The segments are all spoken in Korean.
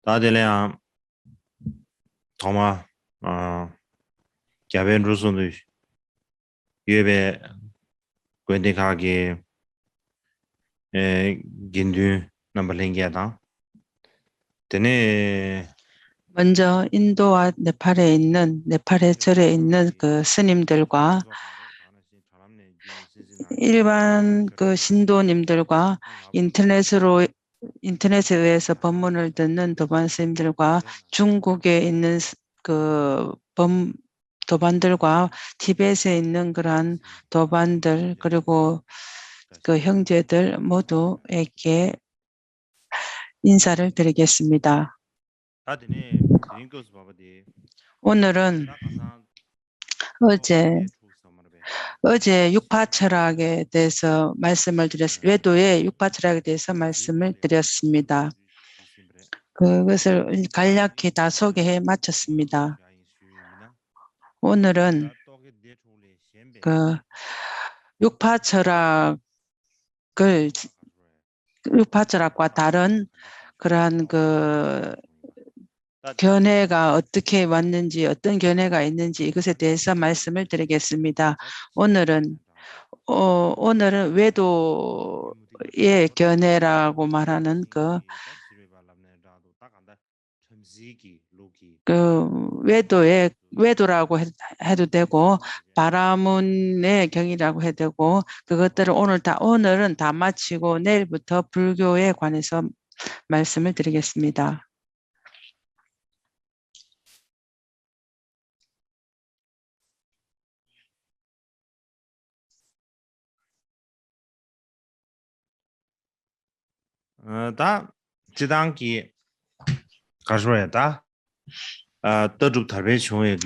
다들이랑 정말 개변 루스는 예배 권대하게 에 긴두 넘버링게다 되네. 먼저 인도와 네팔의 절에 있는 그 스님들과 일반 그 신도님들과 인터넷에 의해서 법문을 듣는 도반 스님들과 중국에 있는 그 도반들과 티벳에 있는 그러한 도반들 그리고 그 형제들 모두에게 인사를 드리겠습니다. 오늘은 어제 육파 철학에 대해서 외도의 육파 철학에 대해서 말씀을 드렸습니다. 그것을 간략히 다 소개해 마쳤습니다. 오늘은 그 육파 철학과 다른 그러한 그 견해가 어떻게 왔는지, 어떤 견해가 있는지 이것에 대해서 말씀을 드리겠습니다. 오늘은 외도의 견해라고 말하는 외도라고 해도 되고 바라문의 경이라고 해도 되고 그것들을 오늘은 다 마치고 내일부터 불교에 관해서 말씀을 드리겠습니다. 다 지단기 가져야다. 떠죽 달배 중에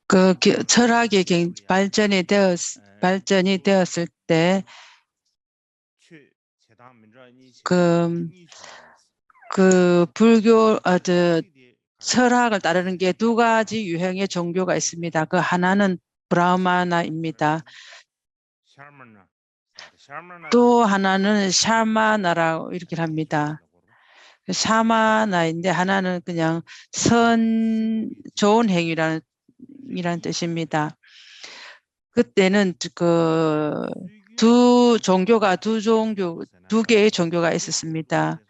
그 철학이 발전이 되었을 때 그 불교 철학을 따르는 게 두 가지 유형의 종교가 있습니다. 그 하나는 브라마나입니다. 또 하나는 샤마나라고 이렇게 합니다. 샤마나인데 하나는 그냥 좋은 행위라는 뜻입니다. 그때는 두 개의 종교가 있었습니다.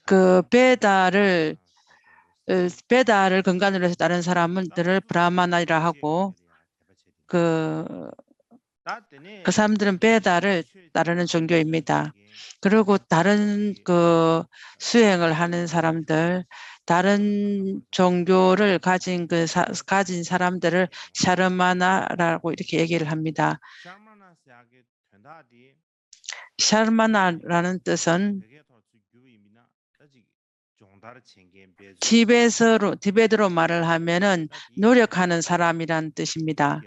그 베다를 근간으로 해서 다른 사람들을 브라마나이라 하고 그 사람들은 베다를 따르는 종교입니다. 그리고 다른 수행을 하는 사람들, 다른 종교를 가진 사람들을 샤르마나라고 이렇게 얘기를 합니다. 샤르마나라는 뜻은 티베트로 말을 하면은 노력하는 사람이란 뜻입니다.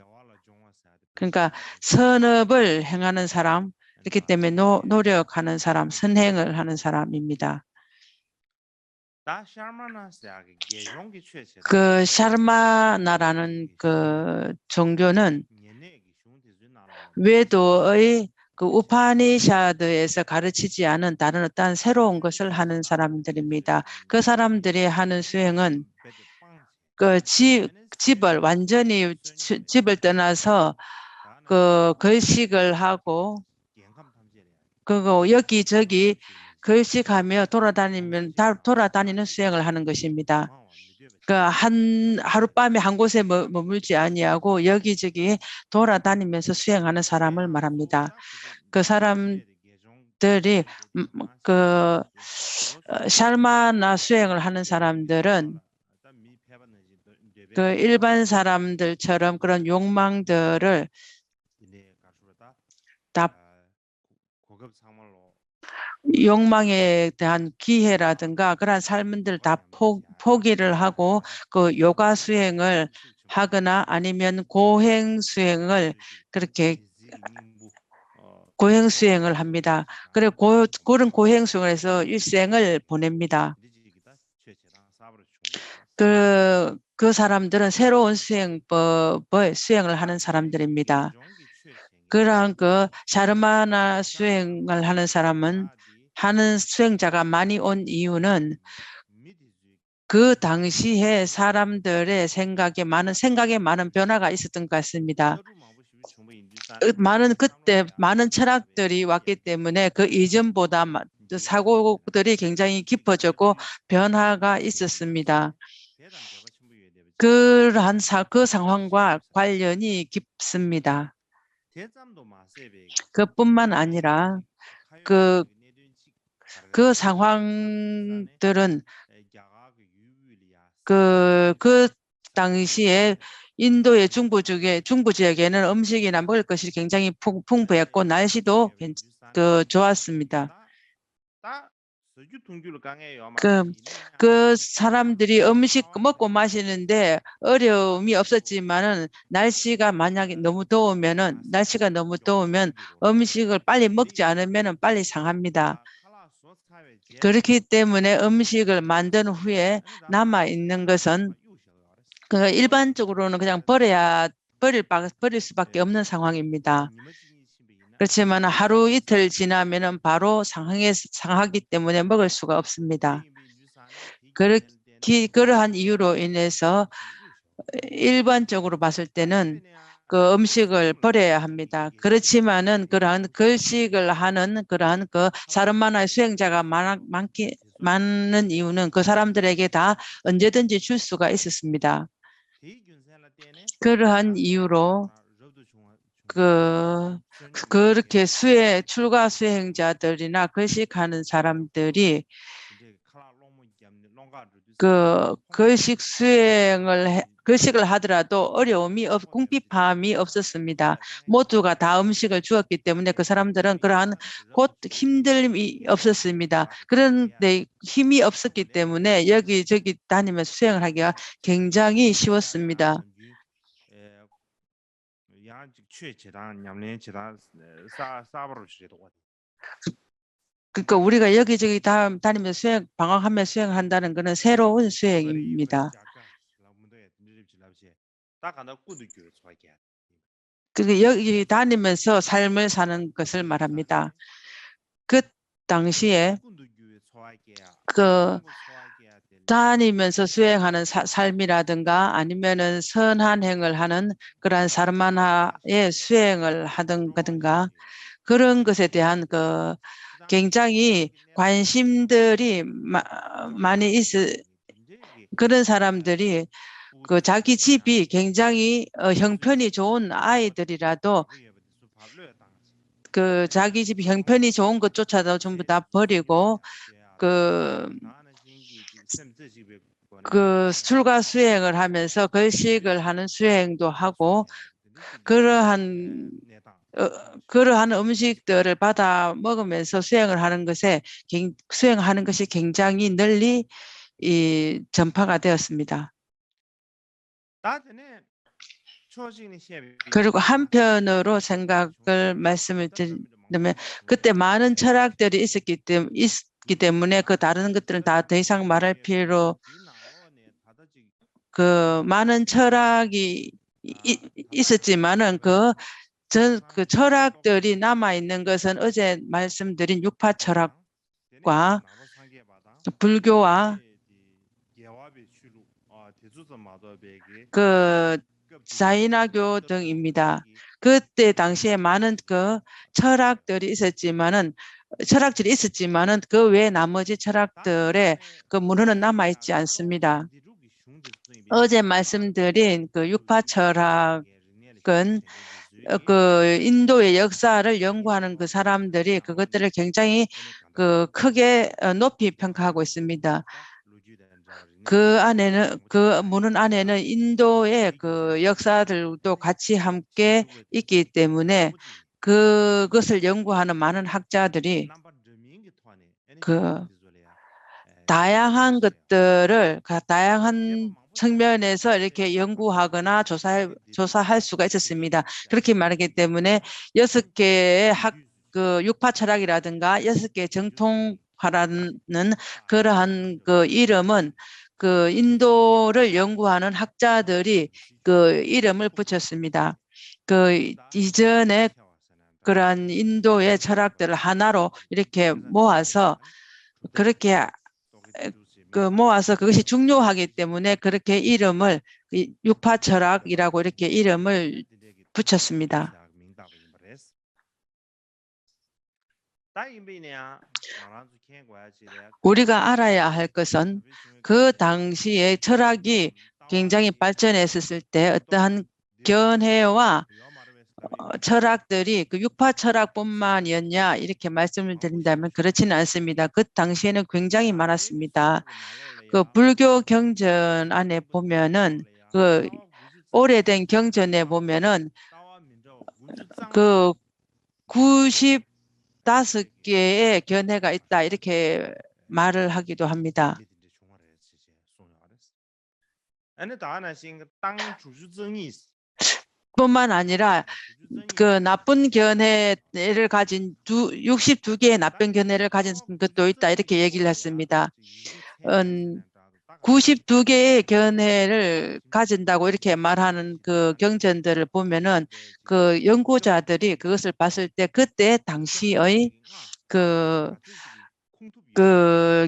그러니까 선업을 행하는 사람, 그렇기 때문에 노력하는 사람, 선행을 하는 사람입니다. 그 샤르마나라는 그 종교는 외도의 그 우파니샤드에서 가르치지 않은 다른 어떤 새로운 것을 하는 사람들입니다. 그 사람들이 하는 수행은 완전히 집을 떠나서 그 걸식을 하고 그거 여기저기 걸식하며 돌아다니는 수행을 하는 것입니다. 하룻밤에 한 곳에 머물지 아니하고 여기저기 돌아다니면서 수행하는 사람을 말합니다. 그 사람들이 샬마나 수행을 하는 사람들은 그 일반 사람들처럼 그런 욕망들을 다 욕망에 대한 기회라든가 그런 삶들 다 포기를 하고 그 요가 수행을 하거나 아니면 고행 수행을 합니다. 그리고 그런 고행 수행을 해서 일생을 보냅니다. 그 사람들은 새로운 수행을 하는 사람들입니다. 그러한 샤르마나 수행을 하는 사람은 하는 수행자가 많이 온 이유는 그 당시에 사람들의 생각에 많은 변화가 있었던 것 같습니다. 그때 많은 철학들이 왔기 때문에 그 이전보다 사고들이 굉장히 깊어졌고 변화가 있었습니다. 그 상황과 관련이 깊습니다. 그뿐만 아니라 그 상황들은 그 당시에 인도의 중부 지역에는 음식이나 먹을 것이 굉장히 풍부했고 날씨도 좋았습니다. 그 사람들이 음식 먹고 마시는데 어려움이 없었지만은 날씨가 너무 더우면 음식을 빨리 먹지 않으면 빨리 상합니다. 그렇기 때문에 음식을 만든 후에 남아 있는 것은 일반적으로는 그냥 버릴 수밖에 없는 상황입니다. 그렇지만 하루 이틀 지나면은 바로 상하기 때문에 먹을 수가 없습니다. 그러한 이유로 인해서 일반적으로 봤을 때는 그 음식을 버려야 합니다. 그렇지만은 그러한 걸식을 하는 그러한 사르마나의 수행자가 많은 이유는 그 사람들에게 다 언제든지 줄 수가 있었습니다. 그러한 이유로 그렇게 출가 수행자들이나 걸식하는 사람들이 걸식을 하더라도 궁핍함이 없었습니다. 모두가 다 음식을 주었기 때문에 그 사람들은 그러한 힘듦이 없었습니다. 그런데 힘이 없었기 때문에 여기저기 다니면서 수행을 하기가 굉장히 쉬웠습니다. 그러니까 우리가 여기저기 다니면서 방황하며 수행한다는 것은 새로운 수행입니다. 여기 다니면서 삶을 사는 것을 말합니다. 그 당시에 다니면서 수행하는 삶이라든가 아니면은 선한 행을 하는 그러한 사르마나의 수행을 하든가 그런 것에 대한 굉장히 관심들이 많이 그런 사람들이 자기 집이 굉장히 형편이 좋은 아이들이라도 자기 집이 형편이 좋은 것조차도 전부 다 버리고 출가 수행을 하면서 걸식을 하는 수행도 하고 그러한 음식들을 받아 먹으면서 수행하는 것이 굉장히 널리 전파가 되었습니다. 그리고 한편으로 말씀을 드리면 그때 많은 철학들이 있기 때문에 다른 것들은 다 더 이상 말할 필요 많은 철학이 있었지만은 철학들이 남아 있는 것은 어제 말씀드린 육파 철학과 불교와 자이나교 등입니다. 그때 당시에 많은 철학들이 있었지만은 그 외 나머지 철학들의 문헌은 남아 있지 않습니다. 어제 말씀드린 육파 철학은 인도의 역사를 연구하는 사람들이 그것들을 굉장히 크게 높이 평가하고 있습니다. 그 문헌 안에는 인도의 역사들도 같이 함께 있기 때문에 그것을 연구하는 많은 학자들이 다양한 것들을 다양한 측면에서 이렇게 연구하거나 조사할 수가 있었습니다. 그렇게 말하기 때문에 6개의 육파 철학이라든가 6개의 정통파라는 그러한 이름은 인도를 연구하는 학자들이 이름을 붙였습니다. 이전에 그러한 인도의 철학들을 하나로 이렇게 모아서 그렇게 모아서 그것이 중요하기 때문에 그렇게 이름을 육파 철학이라고 이렇게 이름을 붙였습니다. 우리가 알아야 할 것은 그 당시에 철학이 굉장히 발전했었을 때 어떠한 견해와 철학들이 그 육파 철학뿐만이었냐 이렇게 말씀을 드린다면 그렇지는 않습니다. 그 당시에는 굉장히 많았습니다. 그 불교 경전 안에 보면은 그 오래된 경전에 보면은 그 95개의 견해가 있다 이렇게 말을 하기도 합니다. 뿐만 아니라 그 나쁜 견해를 가진 62개의 나쁜 견해를 가진 것도 있다 이렇게 얘기를 했습니다. 92개의 견해를 가진다고 이렇게 말하는 그 경전들을 보면은 그 연구자들이 그것을 봤을 때 그때 당시의 그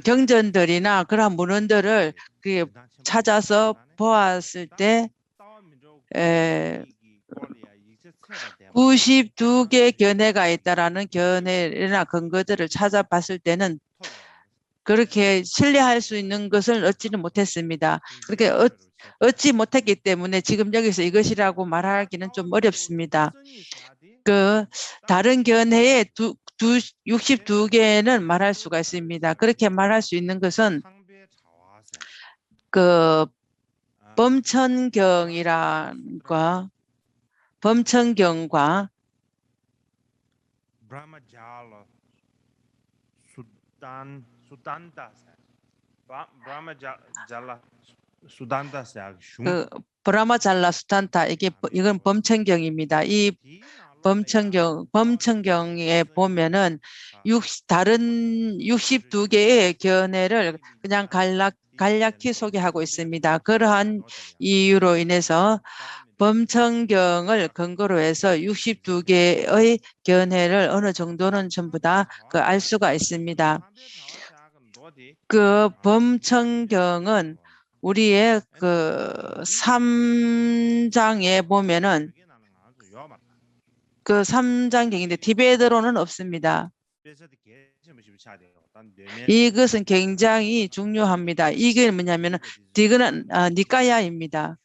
경전들이나 그런 문헌들을 찾아서 보았을 때 92개 견해가 있다라는 견해나 근거들을 찾아봤을 때는 그렇게 신뢰할 수 있는 것을 얻지는 못했습니다. 그렇게 얻지 못했기 때문에 지금 여기서 이것이라고 말하기는 좀 어렵습니다. 그 다른 견해의 62개는 말할 수가 있습니다. 그렇게 말할 수 있는 것은 그 범천경과 그 브라마잘라 수탄타 이건 범천경입니다. 이 범천경에 보면은 다른 62개의 견해를 그냥 간략히 소개하고 있습니다. 그러한 이유로 인해서 범천경을 근거로 해서 62개의 견해를 어느 정도는 전부 다 알 수가 있습니다. 그 범천경은 우리의 그 3장에 보면은 그 3장경인데 티베트로는 없습니다. 이것은 굉장히 중요합니다. 이게 뭐냐면은 디그는 니까야입니다.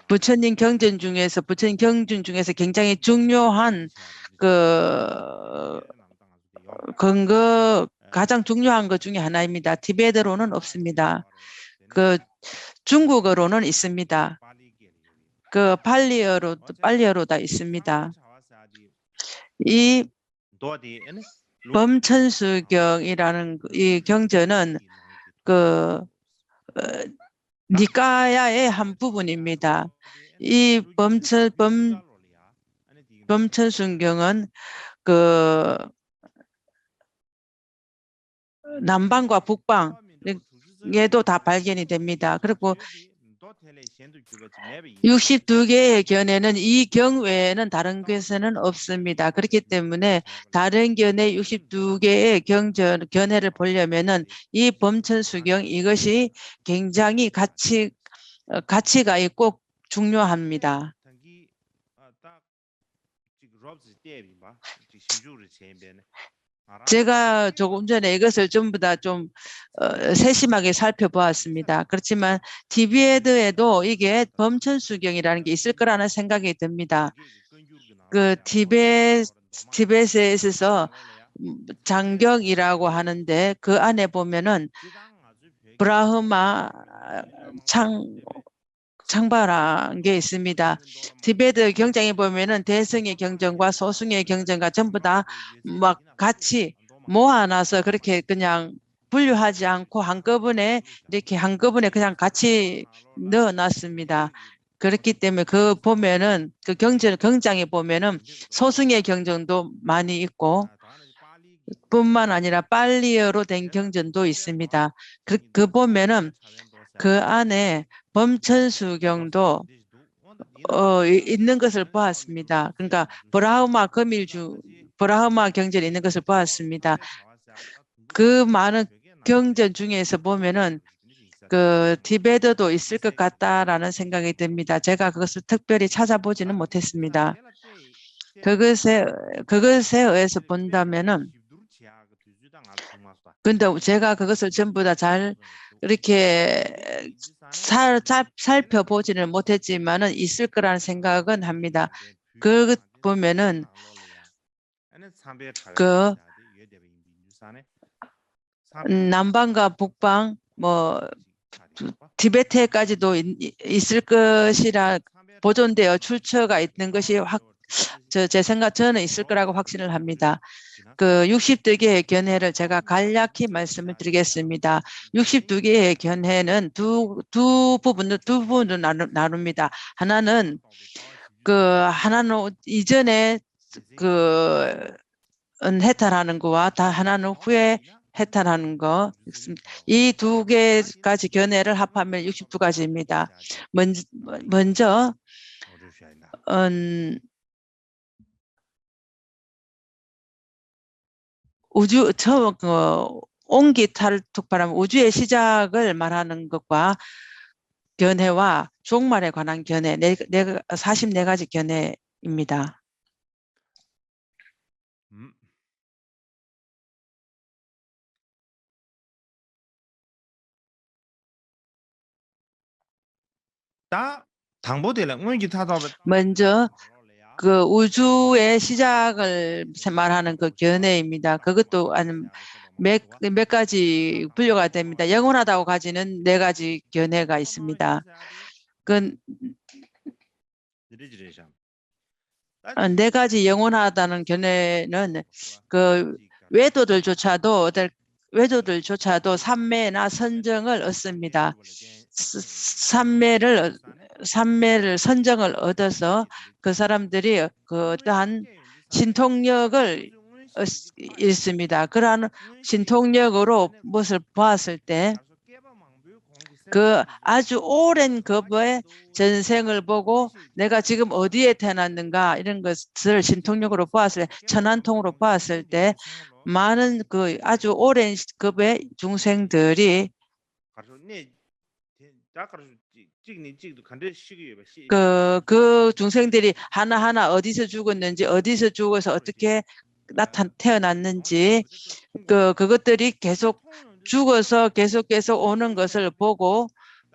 부처님 경전 중에서 굉장히 중요한 그 근거 가장 중요한 것 중에 하나입니다. 티베트로는 없습니다. 그 중국어로는 있습니다. 그 팔리어로다 있습니다. 이 범천수경이라는 이 경전은 그 니까야의 한 부분입니다. 이 범천수경은 그 남방과 북방에도 다 발견이 됩니다. 그리고 62개의 견해는 이 경 외에는 다른 것에는 없습니다. 그렇기 때문에 다른 견해 62개의 견해를 보려면은 이 범천수경 이것이 굉장히 가치가 있고 중요합니다. 제가 조금 전에 이것을 전부 다 좀 세심하게 살펴보았습니다. 그렇지만 티베트에도 이게 범천수경이라는 게 있을 거라는 생각이 듭니다. 그 티베트에 있어서 장경이라고 하는데 그 안에 보면은 브라흐마 창바라는 게 있습니다. 티베트 경전에 보면은 대승의 경전과 소승의 경전과 전부 다 막 같이 모아놔서 그렇게 그냥 분류하지 않고 한꺼번에 그냥 같이 넣어놨습니다. 그렇기 때문에 그 보면은 그 경장에 보면은 소승의 경전도 많이 있고 뿐만 아니라 팔리어로 된 경전도 있습니다. 그 보면은 그 안에 범천수경도 있는 것을 보았습니다. 그러니까 브라흐마 브라흐마 경전이 있는 것을 보았습니다. 그 많은 경전 중에서 보면은 그 티베트도 있을 것 같다라는 생각이 듭니다. 제가 그것을 특별히 찾아보지는 못했습니다. 그것에 의해서 본다면은, 근데 제가 그것을 전부 다 잘 이렇게 살펴보지는 못했지만은 있을 거라는 생각은 합니다. 그 보면은 그 남방과 북방 뭐 티베트까지도 있을 것이라 보존되어 출처가 있는 것이 제 생각 저는 있을 거라고 확신을 합니다. 그 62개의 견해를 제가 간략히 말씀을 드리겠습니다. 62개의 견해는 두 부분으로 나눕니다. 하나는 이전에 해탈하는 거와 하나는 후에 해탈하는 거. 이 두 개까지 견해를 합하면 62가지입니다. 먼저 온기탈툭파라면 우주의 시작을 말하는 것과 견해와 종말에 관한 견해, 44가지 견해입니다. 먼저 그 우주의 시작을 말하는 그 견해입니다. 그것도 몇 가지 분류가 됩니다. 영원하다고 가지는 4가지 견해가 있습니다. 그 4가지 영원하다는 견해는 그 외도들조차도 삼매나 선정을 얻습니다. 삼매를 선정을 얻어서 그 사람들이 그 어떠한 신통력을 잃습니다. 그러한 신통력으로 무엇을 보았을 때 그 아주 오랜 급의 전생을 보고 내가 지금 어디에 태어났는가 이런 것을 신통력으로 보았을 때, 천안통으로 보았을 때 많은 그 아주 오랜 급의 중생들이 그 중생들이 하나하나 어디서 죽었는지, 어디서 죽어서 어떻게 태어났는지 그것들이 계속 죽어서 계속 오는 것을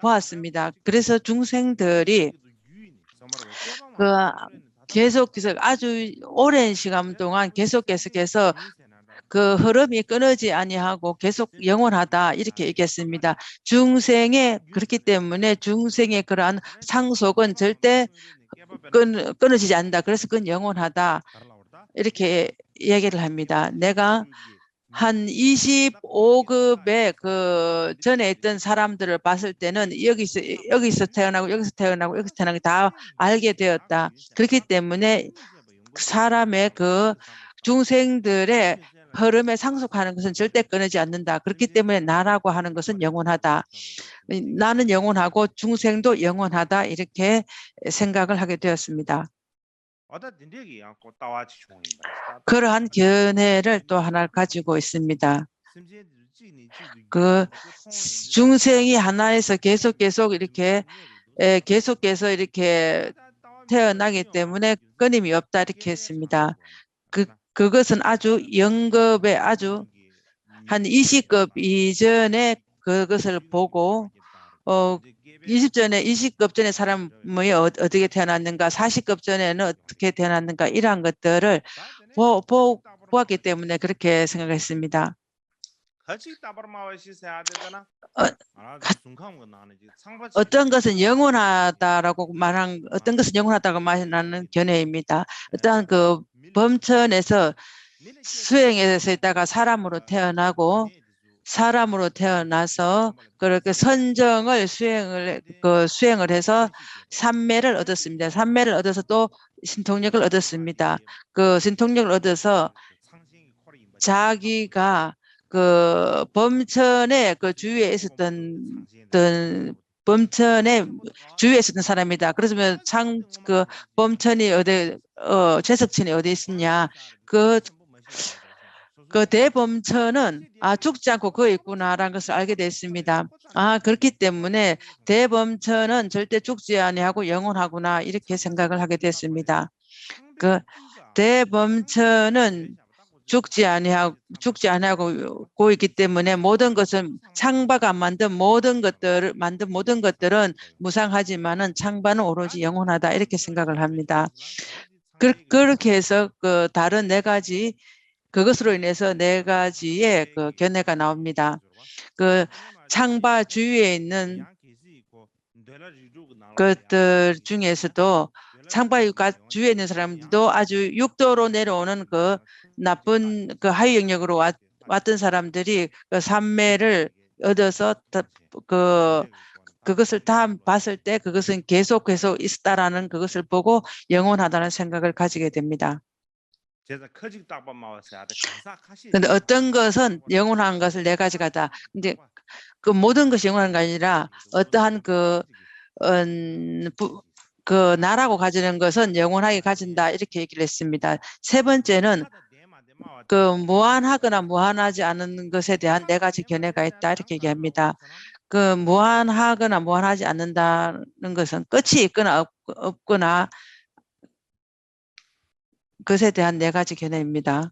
보았습니다. 그래서 중생들이 계속해서 아주 오랜 시간 동안 계속해서 그 흐름이 끊어지 아니하고 계속 영원하다 이렇게 얘기했습니다. 그렇기 때문에 중생의 그러한 상속은 절대 끊어지지 않는다. 그래서 그건 영원하다 이렇게 얘기를 합니다. 내가 한 25급의 그 전에 있던 사람들을 봤을 때는 여기서 태어나고 여기서 태어나고 다 알게 되었다. 그렇기 때문에 사람의 그 중생들의 흐름에 상속하는 것은 절대 끊이지 않는다. 그렇기 때문에 나라고 하는 것은 영원하다. 나는 영원하고 중생도 영원하다. 이렇게 생각을 하게 되었습니다. 그러한 견해를 또 하나 가지고 있습니다. 그 중생이 하나에서 계속 이렇게 태어나기 때문에 끊임이 없다 이렇게 했습니다. 그것은 아주 영급의 아주 한 20급 이전에 그것을 보고 20급 전에 사람이 어떻게 태어났는가, 40급 전에는 어떻게 태어났는가 이러한 것들을 보았기 때문에 그렇게 생각했습니다. 어떤 것은 영원하다고 말하는 견해입니다. 어떤 그 범천에서 수행에서 있다가 사람으로 태어나서 그렇게 선정을 수행을 해서 삼매를 얻었습니다. 삼매를 얻어서 또 신통력을 얻었습니다. 그 신통력을 얻어서 자기가 그 범천의 그 주위에 있었던 범천의 주위에 있었던 사람이다. 그러면 그 범천이 최석천이 어디 있었냐? 그 대범천은 죽지 않고 거기 있구나라는 것을 알게 됐습니다. 그렇기 때문에 대범천은 절대 죽지 아니하고 영원하구나 이렇게 생각을 하게 됐습니다. 그 대범천은 죽지 아니하고 있기 때문에 모든 것은 창바가 만든 모든 것들은 무상하지만은 창바는 오로지 영원하다 이렇게 생각을 합니다. 그렇게 해서 그 다른 네 가지 그것으로 인해서 네 가지의 그 견해가 나옵니다. 그 창바 주위에 있는 것들 중에서도 창바유가 주위에 있는 사람들도 아주 육도로 내려오는 그 나쁜 그 하위 영역으로 왔던 사람들이 그 삼매를 얻어서 그것을 다 봤을 때 그것은 계속 있다라는 그것을 보고 영원하다는 생각을 가지게 됩니다. 근데 어떤 것은 영원한 것을 네 가지가다. 근데 그 모든 것이 영원한 게 아니라 어떠한 그 나라고 가지는 것은 영원하게 가진다 이렇게 얘기를 했습니다. 세 번째는 그 무한하거나 무한하지 않은 것에 대한 네 가지 견해가 있다 이렇게 얘기합니다. 그 무한하거나 무한하지 않는다는 것은 끝이 있거나 없거나 그것에 대한 네 가지 견해입니다.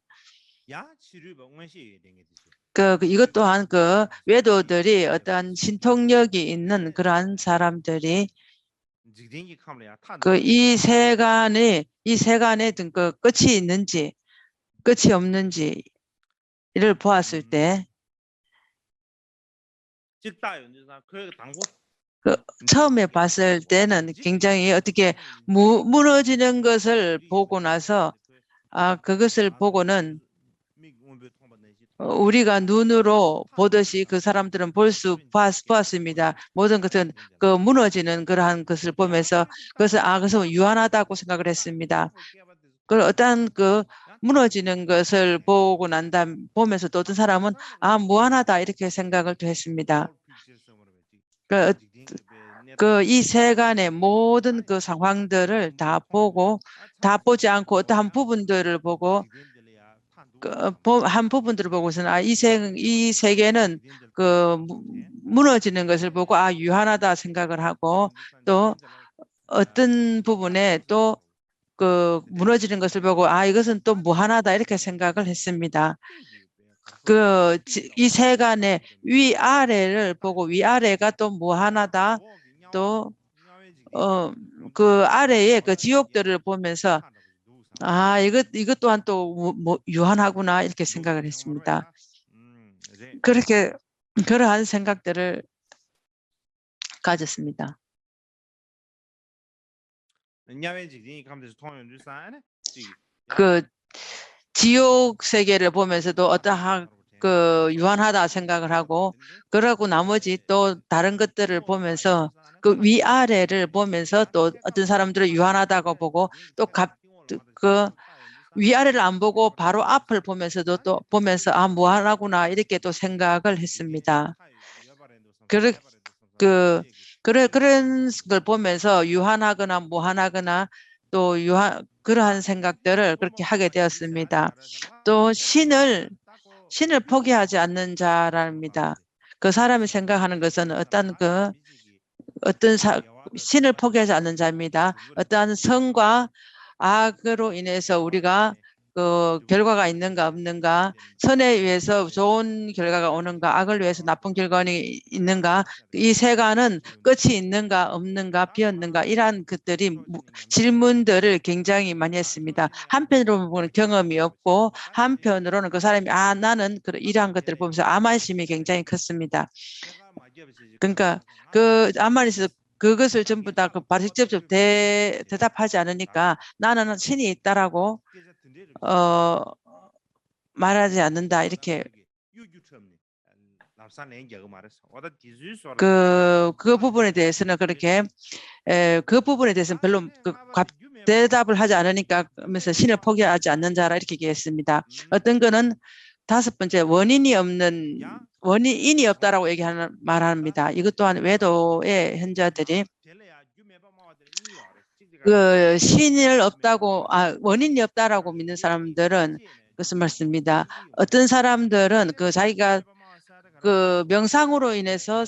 이것 또한 그 외도들이 어떠한 신통력이 있는 그러한 사람들이 이 세간에 그 끝이 있는지 끝이 없는지 이를 보았을 때 처음에 봤을 때는 굉장히 어떻게 무너지는 것을 보고 나서 그것을 보고는 우리가 눈으로 보듯이 그 사람들은 보았습니다. 모든 것은 그 무너지는 그러한 것을 보면서 그것을 유한하다고 생각을 했습니다. 그 어떤 그 무너지는 것을 보고 보면서 또 어떤 사람은 무한하다 이렇게 생각을 또 했습니다. 이 세간의 모든 그 상황들을 다 보지 않고 어떠한 부분들을 보고 한 부분들을 보고서는 이 세계는 그 무너지는 것을 보고 유한하다 생각을 하고 또 어떤 부분에 또 그 무너지는 것을 보고 이것은 또 무한하다 이렇게 생각을 했습니다. 이 세간의 위아래를 보고 위아래가 또 무한하다 또 그 아래에 그 지옥들을 보면서 이것 또한 또 유한하구나 이렇게 생각을 했습니다. 그러한 생각들을 가졌습니다. 그 지옥 세계를 보면서도 어떠한 그 유한하다 생각을 하고 그러고 나머지 또 다른 것들을 보면서 그 위아래를 보면서 또 어떤 사람들은 유한하다고 보고 또 그 위아래를 안 보고 바로 앞을 보면서도 또 보면서 무한하구나 이렇게 또 생각을 했습니다. 그런 걸 보면서 유한하거나 무한하거나 또 그러한 생각들을 그렇게 하게 되었습니다. 또 신을 포기하지 않는 자랍니다. 그 사람이 생각하는 것은 신을 포기하지 않는 자입니다. 어떠한 선과 악으로 인해서 우리가 그 결과가 있는가 없는가, 선에 의해서 좋은 결과가 오는가, 악을 위해서 나쁜 결과가 있는가, 이 세간은 끝이 있는가 없는가 비었는가 이러한 것들이 질문들을 굉장히 많이 했습니다. 한편으로는 보면 경험이 없고 한편으로는 그 사람이 나는 이러한 것들을 보면서 암만심이 굉장히 컸습니다. 그러니까 그 암만에서 그것을 전부 다 바로 직접 대답하지 않으니까 나는 신이 있다라고 말하지 않는다 이렇게 그 부분에 대해서는 그렇게 그 부분에 대해서는 별로 대답을 하지 않으니까 하면서 신을 포기하지 않는 자라 이렇게 얘기했습니다. 어떤 거는 다섯 번째 원인이 없다라고 말합니다. 이것 또한 외도의 현자들이 그 원인이 없다라고 믿는 사람들은 그것을 말씀입니다. 어떤 사람들은 그 자기가 그 명상으로 인해서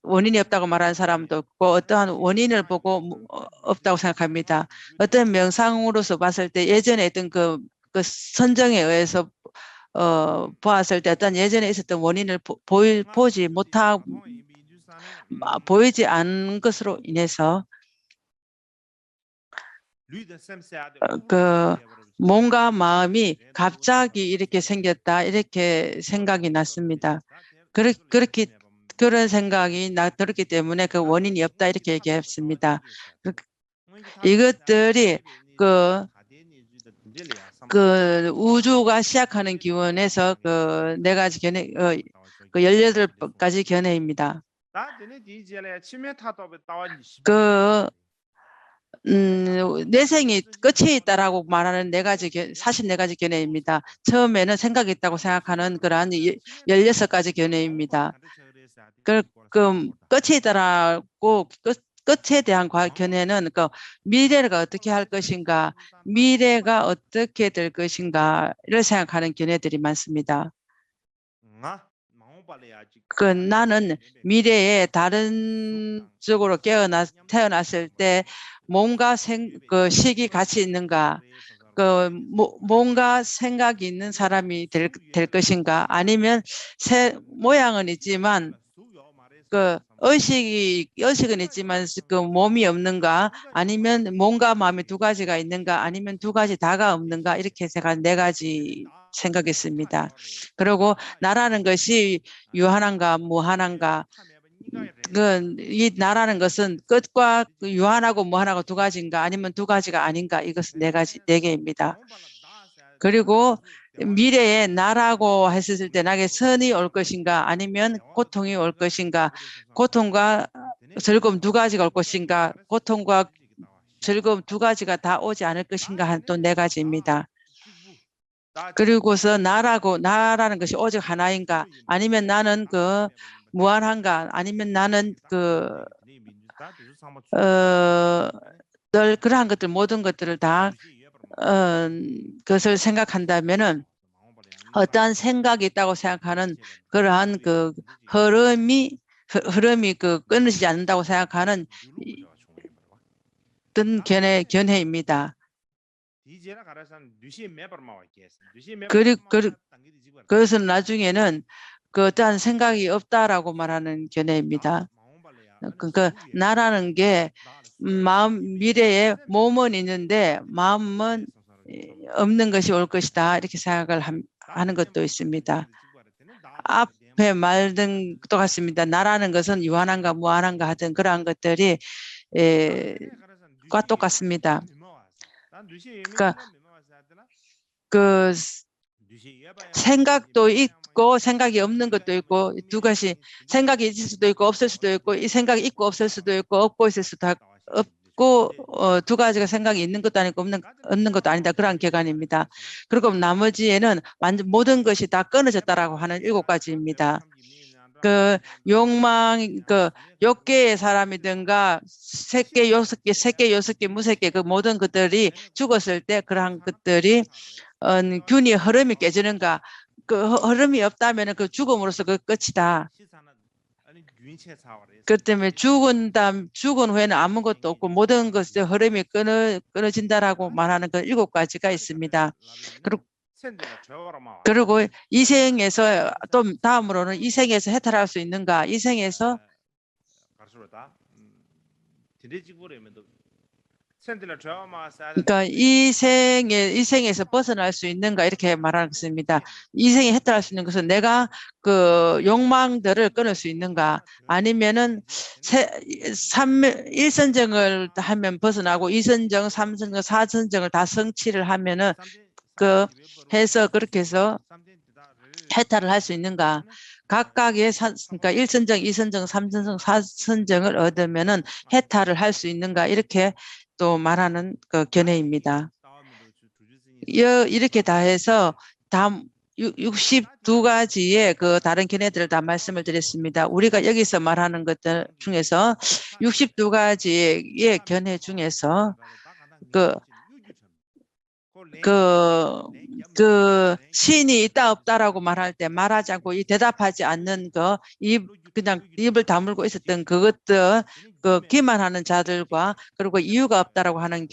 원인이 없다고 말하는 사람도 있고 어떠한 원인을 보고 없다고 생각합니다. 어떤 명상으로서 봤을 때 예전에 있던 그 선정에 의해서 보았을 때 어떤 예전에 있었던 원인을 보이지 않은 것으로 인해서 그 뭔가 마음이 갑자기 이렇게 생겼다 이렇게 생각이 났습니다. 그런 생각이 들었기 때문에 그 원인이 없다 이렇게 얘기했습니다. 이것들이 그 우주가 시작하는 기원에서 그 네 가지 견해, 그 18가지 견해입니다. 내생이 끝이 있다라고 말하는 44가지 견해입니다. 처음에는 생각이 있다고 생각하는 그러한 16가지 견해입니다. 그 끝이 있다라고 끝에 대한 견해는 그 미래가 어떻게 할 것인가, 미래가 어떻게 될 것인가를 생각하는 견해들이 많습니다. 나는 미래에 다른 쪽으로 태어났을 때 뭔가 그 식이 같이 있는가, 뭔가 생각이 있는 사람이 될 것인가, 아니면 모양은 있지만 그 의식은 있지만 그 몸이 없는가, 아니면 몸과 마음이 두 가지가 있는가, 아니면 두 가지 다가 없는가, 이렇게 제가 4가지 생각했습니다. 그리고 나라는 것이 유한한가 무한한가, 이 나라는 것은 끝과 유한하고 무한하고 두 가지인가, 아니면 두 가지가 아닌가, 이것은 4개입니다. 그리고 미래에 나라고 했을 때 나에게 선이 올 것인가, 아니면 고통이 올 것인가, 고통과 즐거움 두 가지가 올 것인가, 고통과 즐거움 두 가지가 다 오지 않을 것인가 한 또 4가지입니다. 그리고서 나라는 것이 오직 하나인가, 아니면 나는 그 무한한가, 아니면 나는 늘 그러한 것들 모든 것들을 다 그것을 생각한다면은 어떠한 생각이 있다고 생각하는 그러한 그 흐름이 끊어지지 않는다고 생각하는 어떤 견해입니다. 그것은 나중에는 그 어떠한 생각이 없다라고 말하는 견해입니다. 나라는 게 미래에 몸은 있는데 마음은 없는 것이 올 것이다 이렇게 생각을 하는 것도 있습니다. 앞에 말든 똑같습니다. 나라는 것은 유한한가 무한한가 하던 그러한 것들이 과 똑같습니다. 그러니까 그 생각도 있고 생각이 없는 것도 있고 두 가지, 생각이 있을 수도 있고 없을 수도 있고, 이 생각이 있고 없을 수도 있고 없고 있을 수도 없고, 두 가지가 생각이 있는 것도 아니고 없는 것도 아니다, 그런 개관입니다. 그리고 나머지에는 완전 모든 것이 다 끊어졌다라고 하는 7가지입니다. 그 욕망, 그 6개의 사람이든가 3개, 6개, 3개, 6개, 무색개 그 모든 것들이 죽었을 때 그러한 것들이 균이 흐름이 깨지는가, 그 흐름이 없다면 그 죽음으로서 그 끝이다. 그 때문에 죽은 후에는 아무것도 없고 모든 것의 흐름이 끊어진다라고 말하는 그 7가지가 있습니다. 그리고 이 생에서 또 다음으로는 이 생에서 해탈할 수 있는가, 이 생에서 그러니까 이 생에서 벗어날 수 있는가 이렇게 말하는 것입니다. 이 생에 해탈할 수 있는 것은 내가 그 욕망들을 끊을 수 있는가, 아니면은 일선정을 하면 벗어나고 2선정, 3선정, 4선정을 다 성취를 하면은 해서 그렇게 해서 해탈을 할 수 있는가. 각각의 그러니까 1선정, 2선정, 3선정, 4선정을 얻으면은 해탈을 할 수 있는가, 이렇게 또 말하는 그 견해입니다. 이렇게 다 해서 62가지의 그 다른 견해들을 다 말씀을 드렸습니다. 우리가 여기서 말하는 것들 중에서 62가지의 견해 중에서 그 신이 있다 없다라고 말할 때 말하지 않고 대답하지 않는 그냥 입을 다물고 있었던 그것들, 기만하는 자들과, 그리고 이유가 없다라고 하는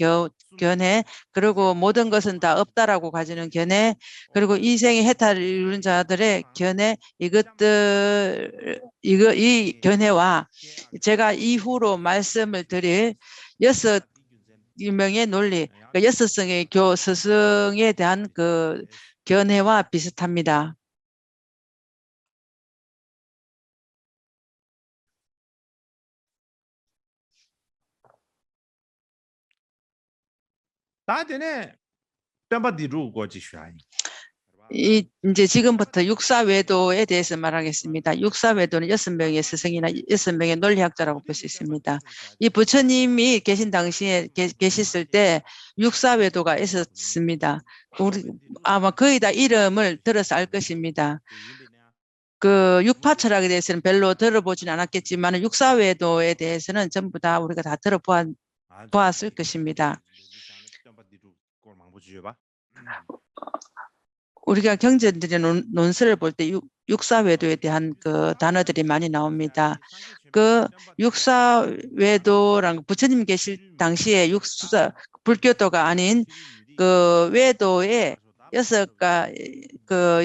견해, 그리고 모든 것은 다 없다라고 가지는 견해, 그리고 이생의 해탈을 이루는 자들의 견해, 이 견해와 제가 이후로 말씀을 드릴 6명의 논리, 그 6성의 스승에 대한 그 견해와 비슷합니다. 이제 지금부터 육사외도에 대해서 말하겠습니다. 육사외도는 6명의 스승이나 6명의 논리학자라고 볼 수 있습니다. 이 부처님이 계신 당시에 계셨을 때 육사외도가 있었습니다. 아마 거의 다 이름을 들어서 알 것입니다. 그 육파철학에 대해서는 별로 들어보지는 않았겠지만 육사외도에 대해서는 전부 다 우리가 다 들어보았을 것입니다. 우리가 경전들의 논설을 볼 때 육사외도에 대한 그 단어들이 많이 나옵니다. 그 육사외도랑 부처님 계실 당시에 불교도가 아닌 그 외도에 여섯의 그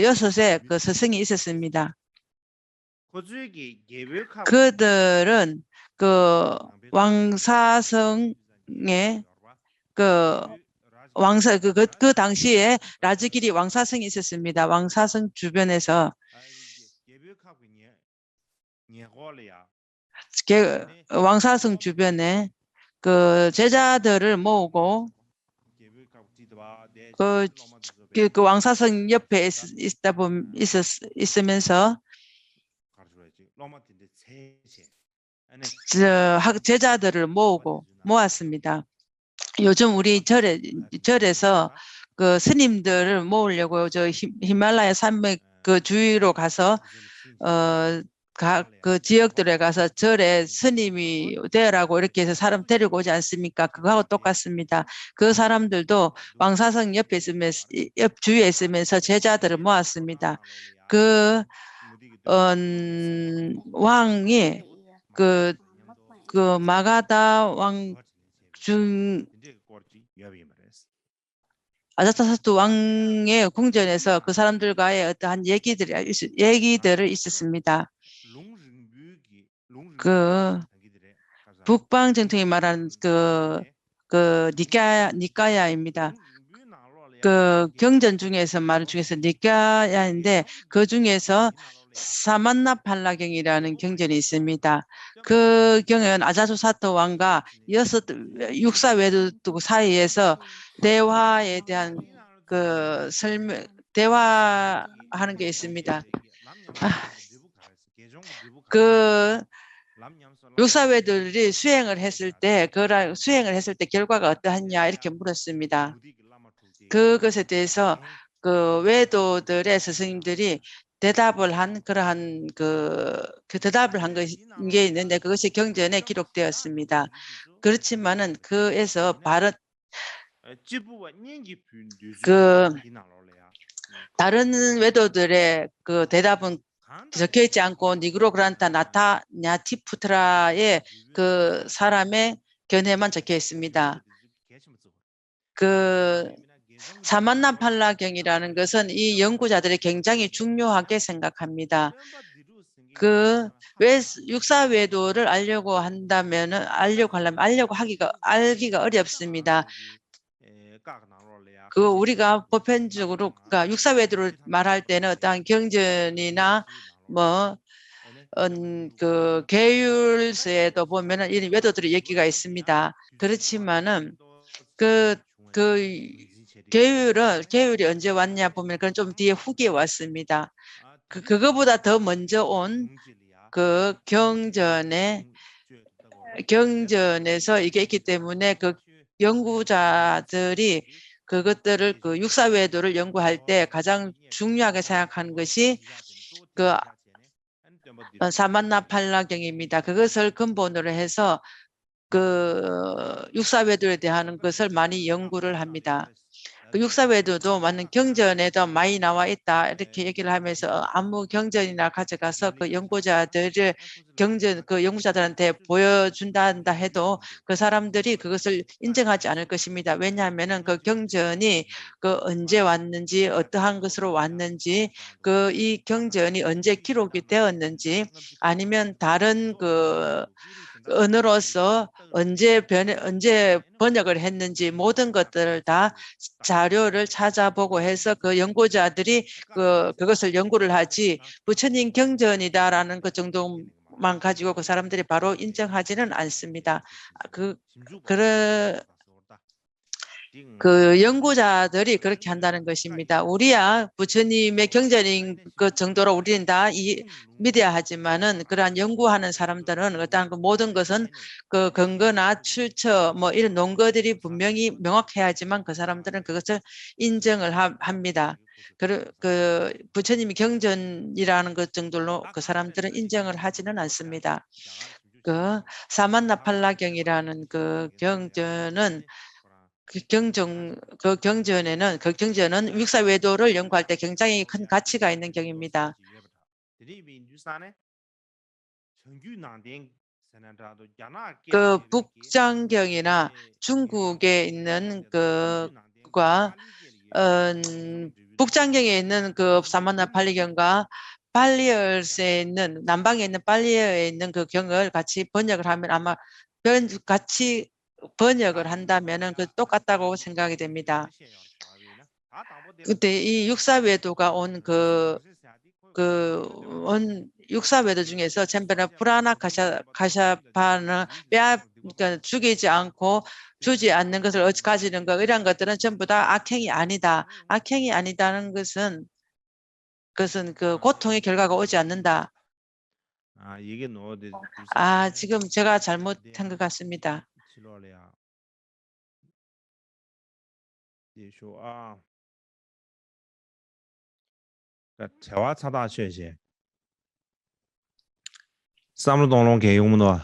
스승이 있었습니다. 그들은 그 왕사성의 그 당시에 라즈기리 왕사성이 있었습니다. 왕사성 주변에서 왕사성 주변에 그 제자들을 모으고 그 왕사성 옆에 있으면서 제자들을 모았습니다. 요즘 우리 절에서 그 스님들을 모으려고 저 히말라야 산맥 그 주위로 가서 그 지역들에 가서 절에 스님이 되라고 이렇게 해서 사람 데리고 오지 않습니까? 그거하고 똑같습니다. 그 사람들도 왕사성 옆에 있으면서 옆 주위에 있으면서 제자들을 모았습니다. 그 왕이 그 마가다 왕 아자타사투 왕의 궁전에서 그 사람들과의 어떠한 얘기들을 있었습니다. 그 북방 정통이 말하는 그 니까야입니다. 그 경전 중에서 말은 중에서 니까야인데 그 중에서 사만나팔라경이라는 경전이 있습니다. 그 경은 아자투사토 왕과 육사외도 사이에서 대화에 대한 그 대화하는 게 있습니다. 그 육사외도들이 수행을 했을 때 결과가 어떠하냐 이렇게 물었습니다. 그것에 대해서 그 외도들의 스승님들이 대답을 한 그러한 대답을 한 게 있는데 그것이 경전에 기록되었습니다. 그렇지만은 그에서 다른 외도들의 그 대답은 적혀 있지 않고 니그로그란타 나타냐티푸트라의 그 사람의 견해만 적혀 있습니다. 그 사만나팔라경이라는 것은 이 연구자들이 굉장히 중요하게 생각합니다. 그 육사외도를 알려고 하려면 알기가 어렵습니다. 그 우리가 보편적으로 그러니까 육사외도를 말할 때는 어떠한 경전이나 그 계율서에도 보면은 이런 외도들의 얘기가 있습니다. 그렇지만은 그 계율이 언제 왔냐 보면 그건 좀 뒤에 후기에 왔습니다. 그거보다 더 먼저 온 그 경전에서 이게 있기 때문에 그 연구자들이 그것들을 그 육사 외도를 연구할 때 가장 중요하게 생각하는 것이 그 사만나팔라경입니다. 그것을 근본으로 해서 그 육사외도에 대한 것을 많이 연구를 합니다. 그 육사외도도 맞는 경전에도 많이 나와 있다 이렇게 얘기를 하면서 아무 경전이나 가져가서 그 연구자들을 그 연구자들한테 보여준다 한다 해도 그 사람들이 그것을 인정하지 않을 것입니다. 왜냐하면은 그 경전이 그 언제 왔는지 어떠한 것으로 왔는지 그 이 경전이 언제 기록이 되었는지 아니면 다른 그 언어로서 언제 번역을 했는지 모든 것들을 다 자료를 찾아보고 해서 그 연구자들이 그것을 연구를 하지 부처님 경전이다라는 것 정도만 가지고 그 사람들이 바로 인정하지는 않습니다. 그 연구자들이 그렇게 한다는 것입니다. 우리야 부처님의 경전인 것 정도로 우리는 다 믿어야 하지만은 그러한 연구하는 사람들은 어떠한 그 모든 것은 그 근거나 출처 뭐 이런 논거들이 분명히 명확해야지만 그 사람들은 그것을 인정을 합니다. 그 부처님이 경전이라는 것 정도로 그 사람들은 인정을 하지는 않습니다. 그 사만나팔라경이라는 그 경전은 그 경전은 육사 외도를 연구할 때 굉장히 큰 가치가 있는 경입니다. 그 북장경이나 중국에 있는 그과 북장경에 있는 그 사마나 팔리경과 팔리어스에 있는 남방에 있는 팔리어에 있는 그 경을 같이 번역을 하면 아마 같이 번역을 한다면은 그 똑같다고 생각이 됩니다. 그때 이 육사외도가 온 육사외도 중에서 전부는 프라나 카샤파는 그러니까 죽이지 않고 주지 않는 것을 가지는 것 이런 것들은 전부 다 악행이 아니다. 악행이 아니다는 것은 그 고통의 결과가 오지 않는다. 지금 제가 잘못한 것 같습니다. 대화 차다 쉬지. 삼루동롱 개용문도.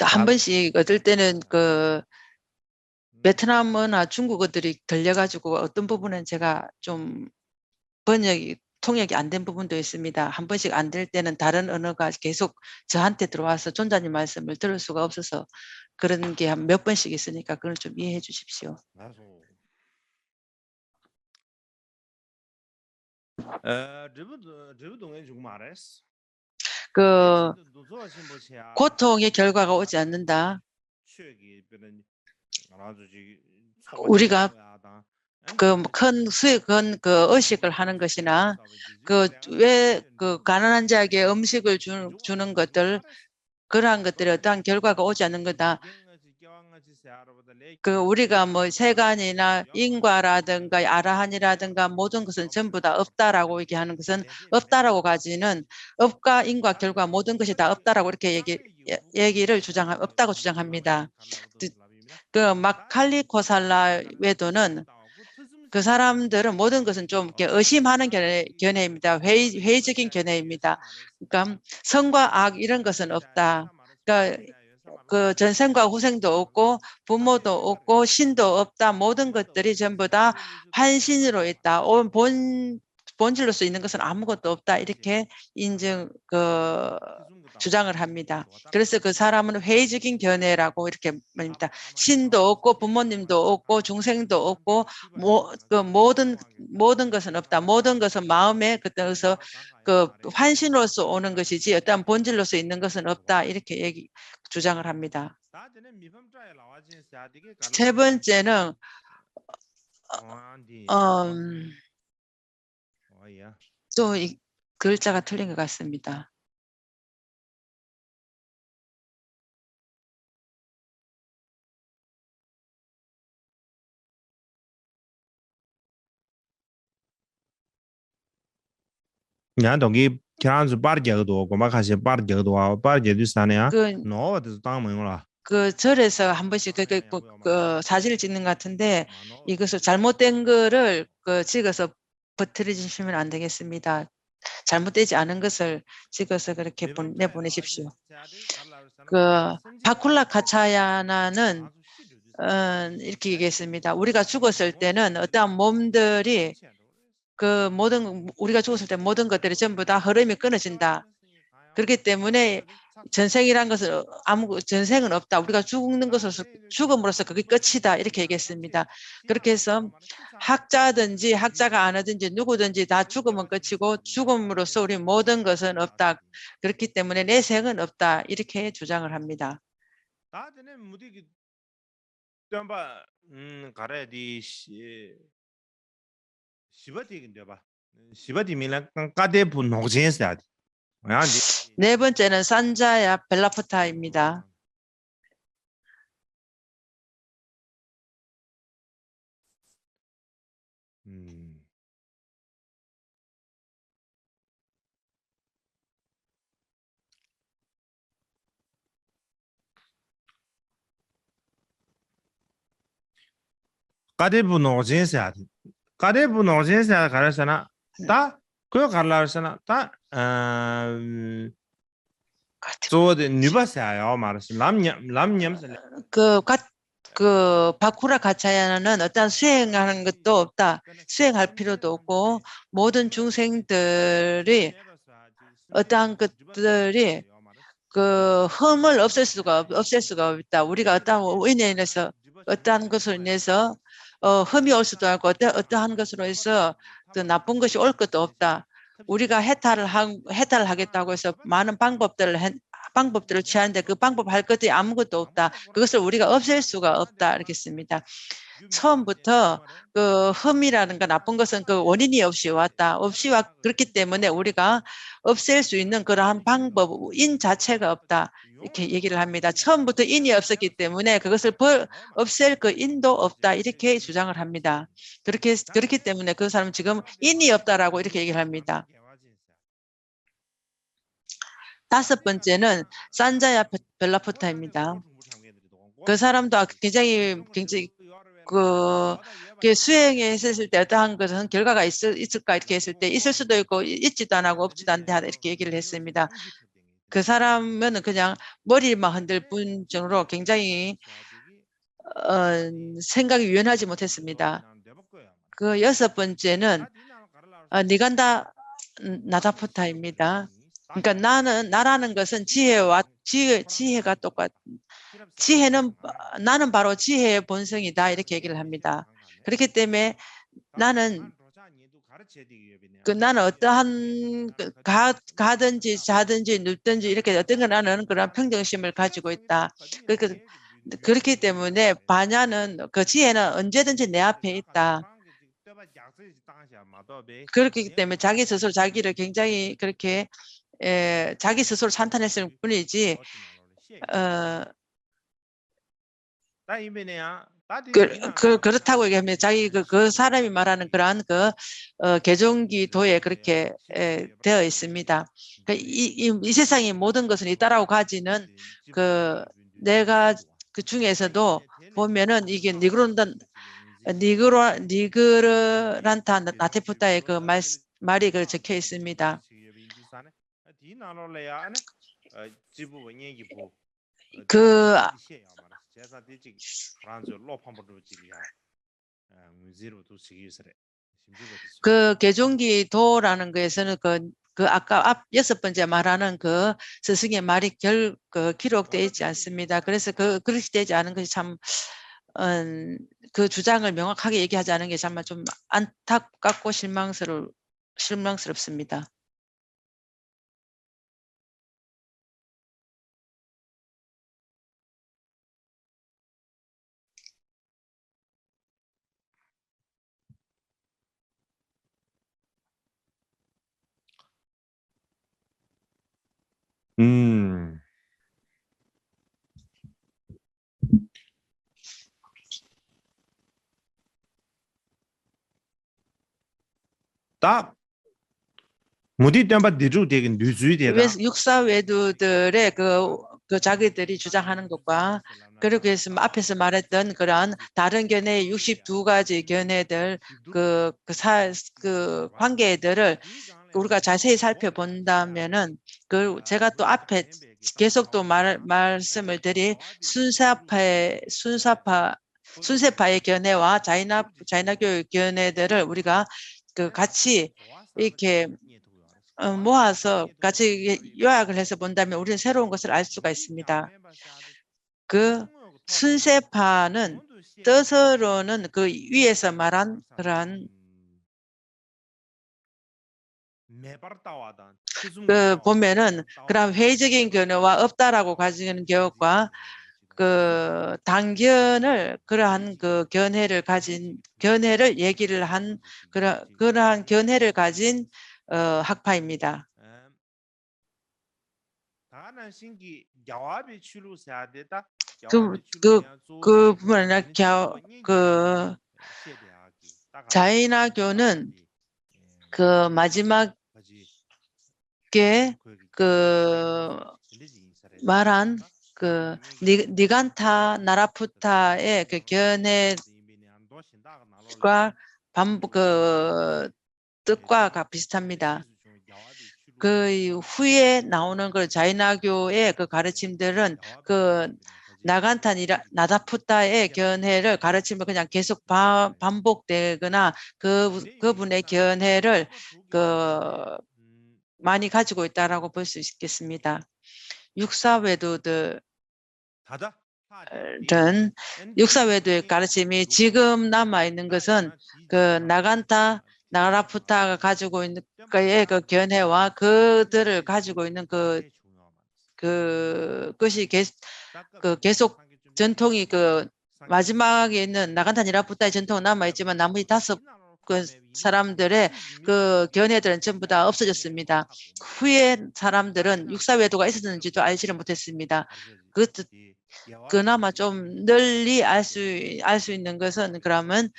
한 번씩 얻을 때는 그 베트남어나 중국어들이 들려가지고 어떤 부분은 제가 좀 통역이 안 된 부분도 있습니다. 한 번씩 안 될 때는 다른 언어가 계속 저한테 들어와서 존자님 말씀을 들을 수가 없어서 그런 게 한 몇 번씩 있으니까 그걸 좀 이해해 주십시오. 그 고통의 결과가 오지 않는다. 우리가 그 큰 수익은 그 의식을 하는 것이나 왜 그 가난한 자에게 음식을 주는 것들 그러한 것들이 어떠한 결과가 오지 않는 거다. 그 우리가 뭐 세간이나 인과라든가 아라한이라든가 모든 것은 전부 다 없다라고 얘기하는 것은 없다라고 가지는 업과 인과 결과 모든 것이 다 없다라고 이렇게 얘기를 없다고 주장합니다. 그 마칼리코살라 외도는 그 사람들은 모든 것은 좀 이렇게 의심하는 견해입니다. 회의적인 견해입니다. 그러니까 선과 악 이런 것은 없다. 그러니까 그 전생과 후생도 없고 부모도 없고 신도 없다. 모든 것들이 전부 다 환신으로 있다. 본질로서 있는 것은 아무것도 없다. 이렇게 주장을 합니다. 그래서 그 사람은 회의적인 견해라고 이렇게 말합니다. 신도 없고 부모님도 없고 중생도 없고 모든 것은 없다. 모든 것은 마음에 그때서 그 환신으로서 오는 것이지 어떤 본질로서 있는 것은 없다. 이렇게 주장을 합니다. 세 번째는 또 이 글자가 틀린 것 같습니다. 냐 동기 걔한테 빠르게도 고마 가시 빠르게도 빠르게도 사네야. 그, 너도 땅문이라. 그 절에서 한 번씩 그 사진을 찍는 것 같은데 이것을 잘못된 거를 그 찍어서 버트려 주시면 안 되겠습니다. 잘못되지 않은 것을 찍어서 그렇게 내보내십시오. 그 바쿨라 카차야나는 이렇게 얘기했습니다. 우리가 죽었을 때는 어떠한 몸들이 그 우리가 죽었을 때 모든 것들이 전부 다 흐름이 끊어진다. 그렇기 때문에 전생이란 것은 전생은 없다. 우리가 죽음으로써 그게 끝이다. 이렇게 얘기했습니다. 그렇게 해서 학자든지 학자가 아니든지 누구든지 다 죽으면 끝이고 죽음으로써 우리 모든 것은 없다. 그렇기 때문에 내 생은 없다. 이렇게 주장을 합니다. 가래디 시버디긴데 봐. 시버디미랑 까데 분홍진스야디. 네 번째는 산자야 벨라포타입니다. 까데 분홍진스야디. 까데 분홍진스야 가르잖아. 다 그거 가르잖아. 다 저데 뉴바스야요 말았어. 람냠 그 바쿠라 가차야는 어떤 수행하는 것도 없다. 수행할 필요도 없고 모든 중생들이 어떠한 것들이 그 흠을 없앨 수가 없다. 우리가 어떠한 인에 인해서 어떠한 것으로 인해서 흠이 올 수도 없고 어떠한 것으로 해서 또 나쁜 것이 올 것도 없다. 우리가 해탈을 하겠다고 해서 많은 방법들을 취하는데 그 방법 할 것이 아무것도 없다. 그것을 우리가 없앨 수가 없다. 이렇게 씁니다. 처음부터 그 흠이라든가 나쁜 것은 그 원인이 없이 왔다. 그렇기 때문에 우리가 없앨 수 있는 그러한 인 자체가 없다. 이렇게 얘기를 합니다. 처음부터 인이 없었기 때문에 그것을 없앨 그 인도 없다. 이렇게 주장을 합니다. 그렇기 때문에 그 사람은 지금 인이 없다라고 이렇게 얘기를 합니다. 다섯 번째는 산자야 벨라포타입니다. 그 사람도 굉장히 수행에 있었을 때 어떠한 것은 결과가 있을까 이렇게 했을 때 있을 수도 있고 있지도 않고 없지도 않다 이렇게 얘기를 했습니다. 그 사람은 그냥 머리만 흔들 뿐으로 굉장히 생각이 유연하지 못했습니다. 그 여섯 번째는 니간다 나다포타입니다. 그러니까 나라는 것은 지혜가 나는 바로 지혜의 본성이다 이렇게 얘기를 합니다. 그렇기 때문에 나는 어떠한 가든지 자든지 눕든지 이렇게 어떤 거 나는 그런 평정심을 가지고 있다. 그렇기 때문에 반야는 그 지혜는 언제든지 내 앞에 있다. 그렇기 때문에 자기 스스로 자기를 굉장히 그렇게 자기 스스로 찬탄했을 뿐이지 그렇다고 얘기하면 자기 그 사람이 말하는 그러한 개종기도에 그렇게 되어 있습니다. 이 세상의 모든 것은 있다라고 가지는 내가 그 중에서도 보면은 이게 니그란타 나테푸타의 그 말이 적혀 있습니다. 그 개종기도라는 것에서는 아까 여섯 번째 말하는 그 스승의 말이 기록되어 있지 않습니다. 그래서 그렇게 되지 않은 것이 참, 그 주장을 명확하게 얘기하지 않은 게 정말 좀 안타깝고 실망스럽습니다. 딱 무디 땜바 디주 되게 뉴스이 되다. 육사 외두들의 그 자기들이 주장하는 것과 그리고 해서 앞에서 말했던 그런 다른 견해 62가지 견해들 그 관계들을 우리가 자세히 살펴본다면은 제가 또 앞에 계속 또 말씀을 드린 순세파의 견해와 자이나교의 견해들을 우리가 같이 이렇게 모아서 같이 요약을 해서 본다면 우리는 새로운 것을 알 수가 있습니다. 그 순세파는 뜻으로는 그 위에서 말한 그러한 보면은 그런 회의적인 견해와 없다라고 가지는 기억과 그 단견을 그러한 그 견해를 얘기를 한 그러한 견해를 가진 학파입니다. 그뿐 아니라 자이나교는 그 마지막에 말한 니간타 나라푸타의 그 견해과 뜻과 비슷합니다. 그 후에 나오는 그 자이나교의 그 가르침들은 그 나다푸타의 견해를 가르치면 그냥 계속 반복되거나 그분의 견해를 많이 가지고 있다라고 볼 수 있겠습니다. 육사외도들은 육사외도의 가르침이 지금 남아 있는 것은 그 나라푸타가 가지고 있는 그의 그 견해와 그들을 가지고 있는 그것이 계속 전통이 마지막에 있는 나간타 나라푸타의 전통은 남아 있지만 나머지 5 사람들의 그 견해들은 전부 다 없어졌습니다. 후에 사람들은 육사외도가 있었는지도 알지를 못했습니다. 그나마 좀 널리 알 수 있는 것은 그러면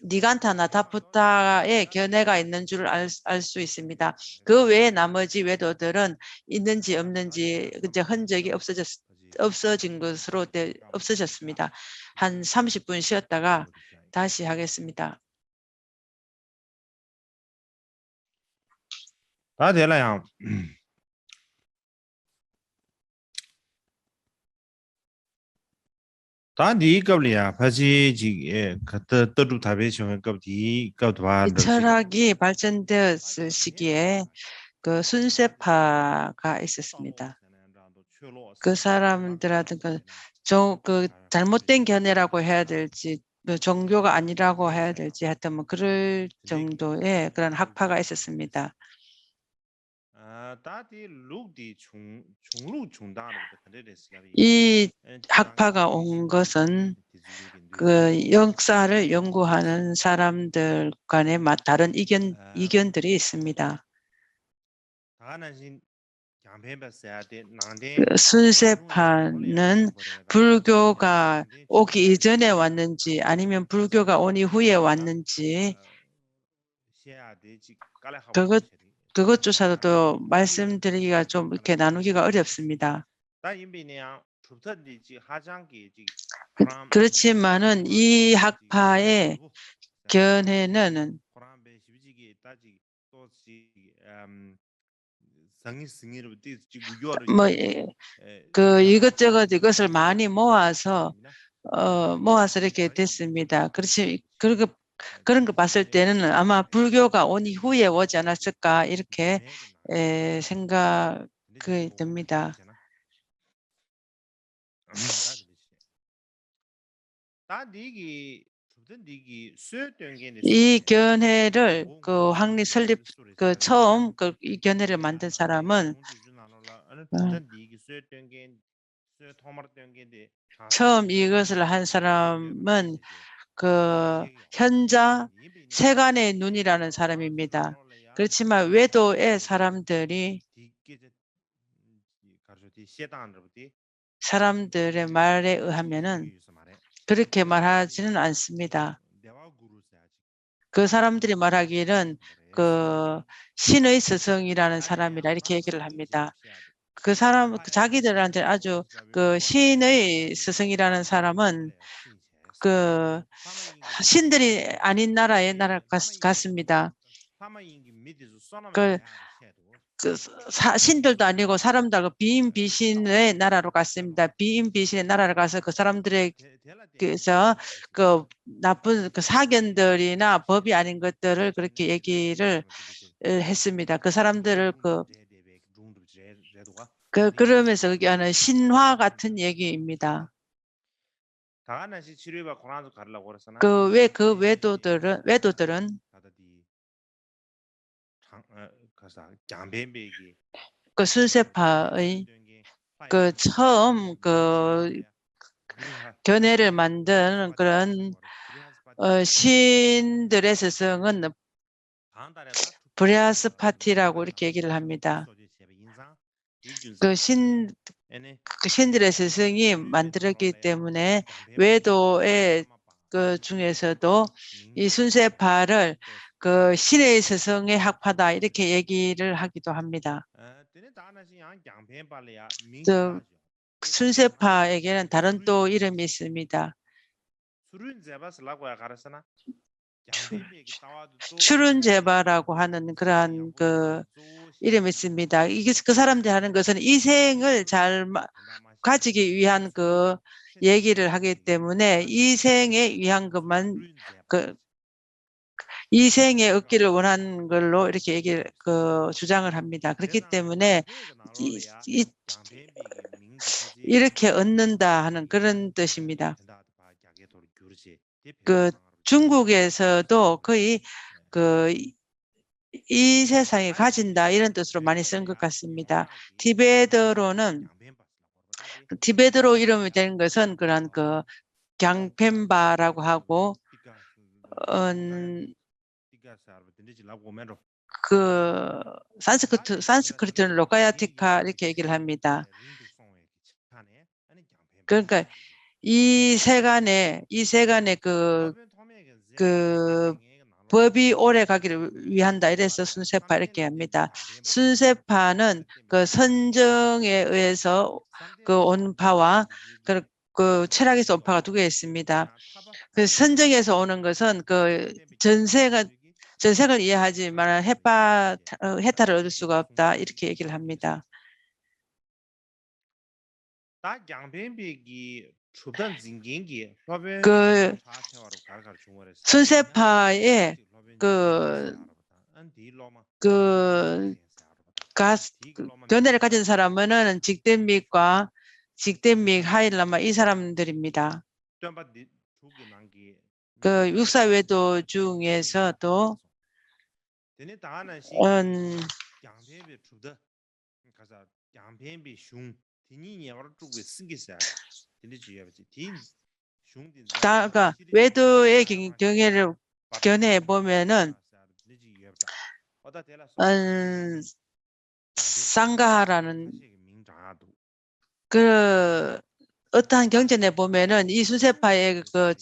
니간타 나타푸타의 견해가 있는 줄 알 수 있습니다. 그 외에 나머지 외도들은 있는지 없는지 이제 흔적이 없어진 것으로 없어졌습니다. 한 30분 쉬었다가 다시 하겠습니다. 다 되라야. 다디 겁리야. 바지지 그때 떠도 답에 정한 겁디 겁도와. 철학이 발전되었을 시기에 그 순세파가 있었습니다. 그 사람들한테 그 잘못된 견해라고 해야 될지 종교가 아니라고 해야 될지 하여튼 뭐 그럴 정도의 그런 학파가 있었습니다. 이 학파가 온 것은 그 역사를 연구하는 사람들 간에 다른 이견들이 있습니다. 순세파는 불교가 오기 이전에 왔는지 아니면 불교가 온 이후에 왔는지 그것조차도 말씀드리기가 좀 이렇게 나누기가 어렵습니다. 그렇지만은 이 학파의 견해는 이것저것 이것을 많이 모아서 이렇게 됐습니다. 그런 거 봤을 때는 아마 불교가 온 이후에 오지 않았을까 이렇게 생각이 듭니다. 이 견해를 황리 설립 처음 이 견해를 만든 사람은 처음 이것을 한 사람은 현자 세간의 눈이라는 사람입니다. 그렇지만 외도의 사람들의 말에 의하면은 그렇게 말하지는 않습니다. 그 사람들이 말하기는 그 신의 스승이라는 사람이라 이렇게 얘기를 합니다. 그 사람 자기들한테 아주 그 신의 스승이라는 사람은 그 신들이 아닌 나라에 갔습니다. 신들도 아니고 사람들 비인 비신의 나라로 갔습니다. 비인 비신의 나라를 가서 그 사람들에게서 그 나쁜 그 사견들이나 법이 아닌 것들을 그렇게 얘기를 했습니다. 그 사람들을 그러면서 그게 하는 신화 같은 얘기입니다. 그 외도들은 그 순세파의 그 처음 그 견해를 만든 그런 신들의 스승은 브리하스파티라고 이렇게 얘기를 합니다. 그 신들의 스승이 만들었기 때문에 외도의 그 중에서도 이 순세파를 그 신의 스승의 학파다 이렇게 얘기를 하기도 합니다. 순세파에게는 다른 또 이름이 있습니다. 추른제바라고 하는 그러한 그 이름이 있습니다. 이게 그 사람들이 하는 것은 이생을 잘 가지기 위한 그 얘기를 하기 때문에 이생에 위한 것만 그 이생에 얻기를 원하는 걸로 이렇게 주장을 합니다. 그렇기 때문에 이렇게 얻는다 하는 그런 뜻입니다. 그 중국에서도 거의 이 세상에 가진다 이런 뜻으로 많이 쓴 것 같습니다. 티베트로 이름이 된 것은 그런 그 강펜바라고 하고 그 산스크리트는 로카야티카 이렇게 얘기를 합니다. 그러니까 이 세간에 그 법이 오래 가기를 위한다 이래서 순세파 이렇게 합니다. 순세파는 그 선정에 의해서 그 온파와 그 철학에서 온파가 두 개 있습니다. 그 선정에서 오는 것은 그 전생을 이해하지만 해탈을 얻을 수가 없다 이렇게 얘기를 합니다. 그 순세파의 견해를 가진 사람은 직대믹 하일라마 이 사람들입니다. 그 육사외도 중에서도 다가 외도의 견해에 보면은 상가하라는 그 어떠한 경전에 보면은 이 순세파의 그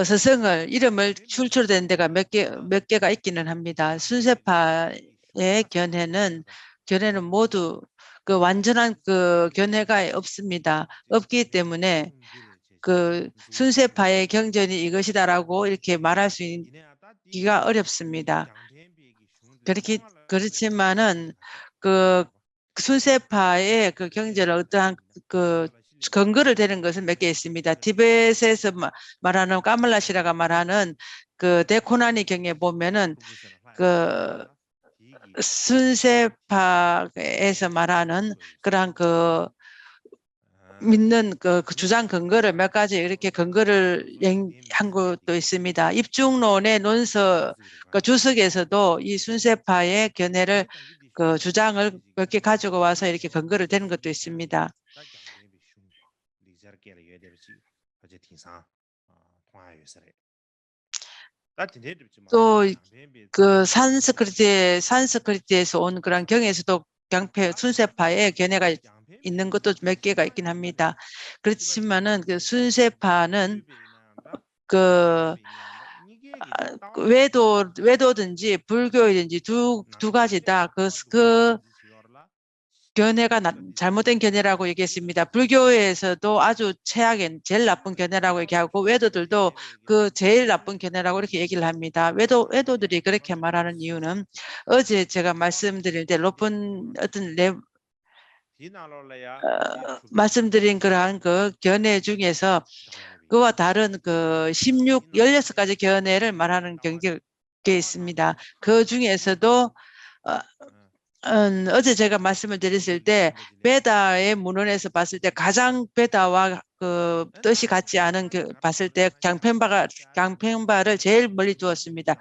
스승을 이름을 출처된 데가 몇 개가 있기는 합니다. 순세파의 견해는 모두 그 완전한 그 견해가 없습니다. 없기 때문에 그 순세파의 경전이 이것이다라고 이렇게 말할 수 있기가 어렵습니다. 그렇지만은 그 순세파의 그 경전을 어떠한 그 근거를 대는 것은 몇 개 있습니다. 티벳에서 말하는 까말라시라가 말하는 그 데코나니 경에 보면은 그 순세파에서 말하는 그러한 그 믿는 그 주장 근거를 몇 가지 이렇게 근거를 한 것도 있습니다. 입중론의 논서 그 주석에서도 이 순세파의 견해를 그 주장을 몇 개 가지고 와서 이렇게 근거를 대는 것도 있습니다. 또 그 산스크리트에서 온 그런 경에서도 순세파의 견해가 있는 것도 몇 개가 있긴 합니다. 그렇지만은 그 순세파는 그 외도든지 불교이든지 두 가지 다 그 견해가 잘못된 견해라고 얘기했습니다. 불교에서도 아주 최악의 제일 나쁜 견해라고 얘기하고 외도들도 그 제일 나쁜 견해라고 이렇게 얘기를 합니다. 외도들이 그렇게 말하는 이유는 어제 제가 말씀드릴 때 높은 어떤 말씀드린 그러한 그 견해 중에서 그와 다른 그 16가지 견해를 말하는 경계가 있습니다. 그 중에서도 어제 제가 말씀을 드렸을 때 베다의 문헌에서 봤을 때 가장 베다와 그 뜻이 같지 않은 봤을 때 강펜바를 제일 멀리 두었습니다.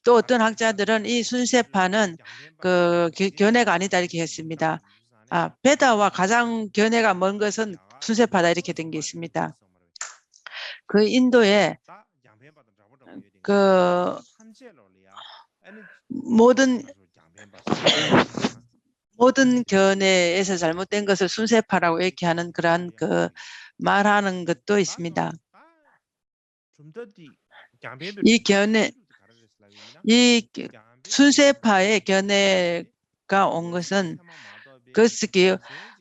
또 어떤 학자들은 이 순세파는 그 견해가 아니다 이렇게 했습니다. 베다와 가장 견해가 먼 것은 순세파다 이렇게 된 게 있습니다. 그 인도에 그 모든 견해에서 잘못된 것을 순세파라고 얘기하는 그러한 그 말하는 것도 있습니다. 이 순세파의 견해가 온 것은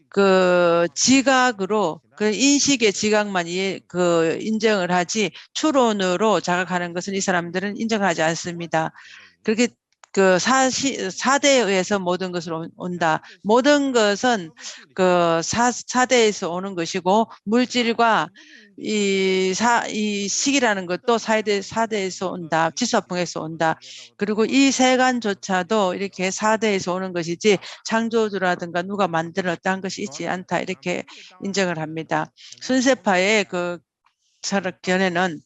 그 지각으로 그 인식의 지각만 인정을 하지 추론으로 자각하는 것은 이 사람들은 인정하지 않습니다. 그렇게 그 사대에 의해서 모든 것을 온다. 모든 것은 그 사대에서 오는 것이고 물질과 이 식이라는 것도 사대에서 온다. 지수화풍에서 온다. 그리고 이 세간조차도 이렇게 사대에서 오는 것이지 창조주라든가 누가 만들었다는 것이 있지 않다. 이렇게 인정을 합니다. 순세파의 그 견해는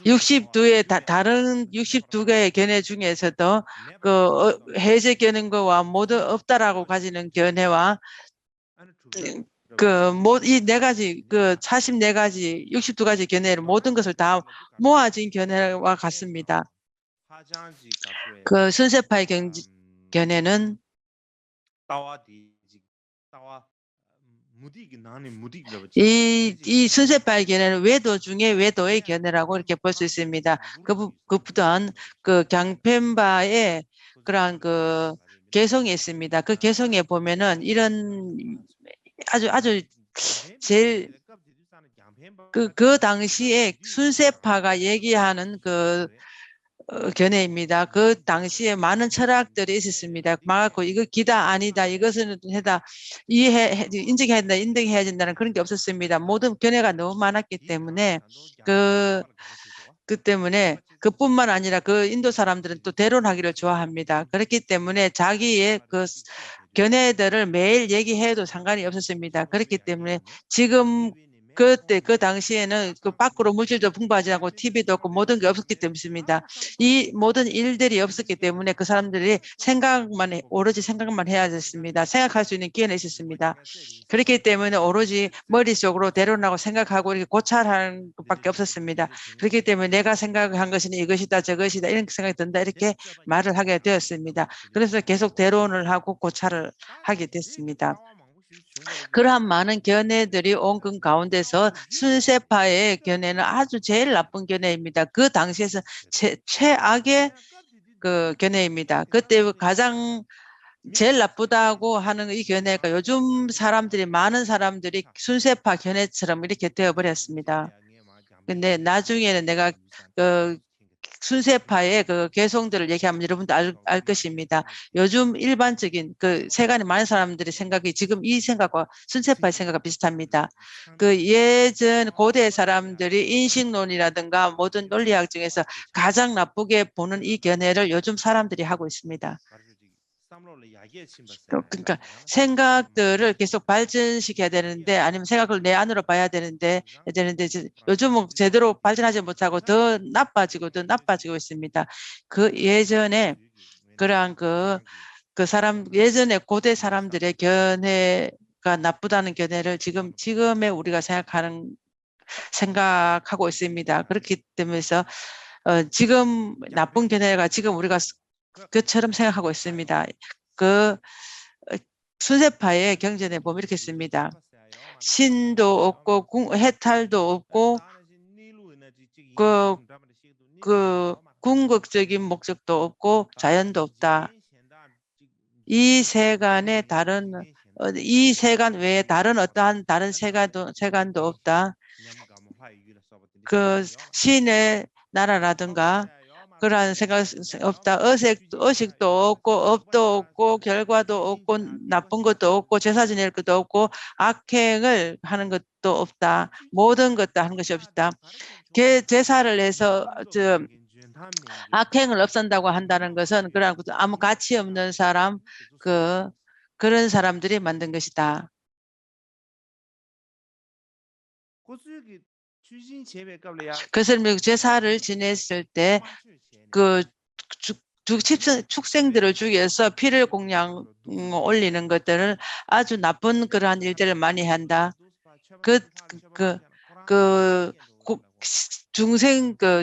62의 62개의 견해 중에서도 그 해제 견해와 모두 없다라고 가지는 견해와 이 4가지, 44가지, 62가지 견해를 모든 것을 다 모아진 견해와 같습니다. 그 순세파의 견해는 이 순세파의 견해는 외도 중에 외도의 견해라고 이렇게 볼 수 있습니다. 그보단 그 강펜바의 그러한 그 개성이 있습니다. 그 개성에 보면은 이런 아주 제일 그 당시에 순세파가 얘기하는 그 견해입니다. 그 당시에 많은 철학들이 있었습니다. 막고 이거 기다 아니다 이것은 해다 인정해야 된다 인정해야 된다는 그런 게 없었습니다. 모든 견해가 너무 많았기 때문에 때문에 그뿐만 아니라 그 인도 사람들은 또 대론하기를 좋아합니다. 그렇기 때문에 자기의 그 견해들을 매일 얘기해도 상관이 없었습니다. 그렇기 때문에 지금 그때 그 당시에는 그 밖으로 물질도 풍부하지 않고 TV도 없고 모든 게 없었기 때문입니다. 이 모든 일들이 없었기 때문에 그 사람들이 오로지 생각만 해야 됐습니다. 생각할 수 있는 기회는 있었습니다. 그렇기 때문에 오로지 머릿속으로 대론하고 생각하고 이렇게 고찰하는 것밖에 없었습니다. 그렇기 때문에 내가 생각한 것은 이것이다 저것이다 이런 생각이 든다 이렇게 말을 하게 되었습니다. 그래서 계속 대론을 하고 고찰을 하게 됐습니다. 그러한 많은 견해들이 온 그 가운데서 순세파의 견해는 아주 제일 나쁜 견해입니다. 그 당시에서 최악의 그 견해입니다. 그때 가장 제일 나쁘다고 하는 이 견해가 요즘 많은 사람들이 순세파 견해처럼 이렇게 되어버렸습니다. 근데 나중에는 내가 순세파의 그 개성들을 얘기하면 여러분도 알 것입니다. 요즘 일반적인 그 세간에 많은 사람들의 생각이 지금 이 생각과 순세파의 생각과 비슷합니다. 그 예전 고대 사람들이 인식론이라든가 모든 논리학 중에서 가장 나쁘게 보는 이 견해를 요즘 사람들이 하고 있습니다. 그러니까 생각들을 계속 발전시켜야 되는데 아니면 생각을 내 안으로 봐야 되는데 요즘은 제대로 발전하지 못하고 더 나빠지고 있습니다. 그 예전에 그러한 예전에 고대 사람들의 견해가 나쁘다는 견해를 지금의 우리가 생각하고 있습니다. 그렇기 때문에 지금 나쁜 견해가 지금 우리가 그처럼 생각하고 있습니다. 순세파의 경전에 보면 이렇게 씁니다. 신도 없고 해탈도 없고 그 궁극적인 목적도 없고 자연도 없다. 이 세간에 이 세간 외에 다른 어떠한 다른 세간도 없다. 그 신의 나라라든가 그러한 생각 없다. 의식도 없고 업도 없고 결과도 없고 나쁜 것도 없고 제사 지낼 것도 없고 악행을 하는 것도 없다. 모든 것 다 하는 것이 없다. 제사를 해서 악행을 없앤다고 한다는 것은 그런 아무 가치 없는 사람 그런 사람들이 만든 것이다. 그래서 제사를 지냈을 때 그 축생들을 죽여서 피를 올리는 것들을 아주 나쁜 그러한 일들을 많이 한다.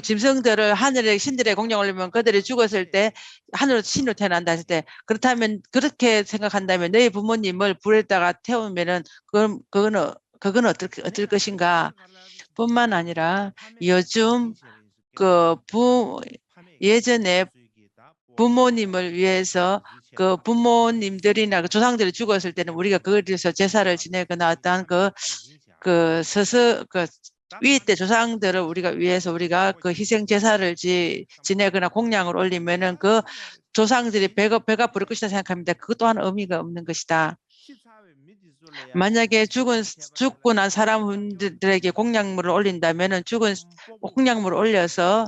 짐승들을 하늘의 신들의 공양 올리면 그들이 죽었을 때 하늘로 신으로 태어난다 했을 때 그렇다면 그렇게 생각한다면 너희 부모님을 불에다가 태우면은 그건 어떨 것인가? 뿐만 아니라 요즘 예전에 부모님을 위해서 부모님들이나 조상들이 죽었을 때는 우리가 그것에서 제사를 지내거나 어떠한 위에 때 조상들을 우리가 위해서 우리가 희생 제사를 지내거나 공양을 올리면은 조상들이 배가 부를 것이다 생각합니다. 그것 또한 의미가 없는 것이다. 만약에 죽고 난 사람들에게 공양물을 올린다면은 공양물을 올려서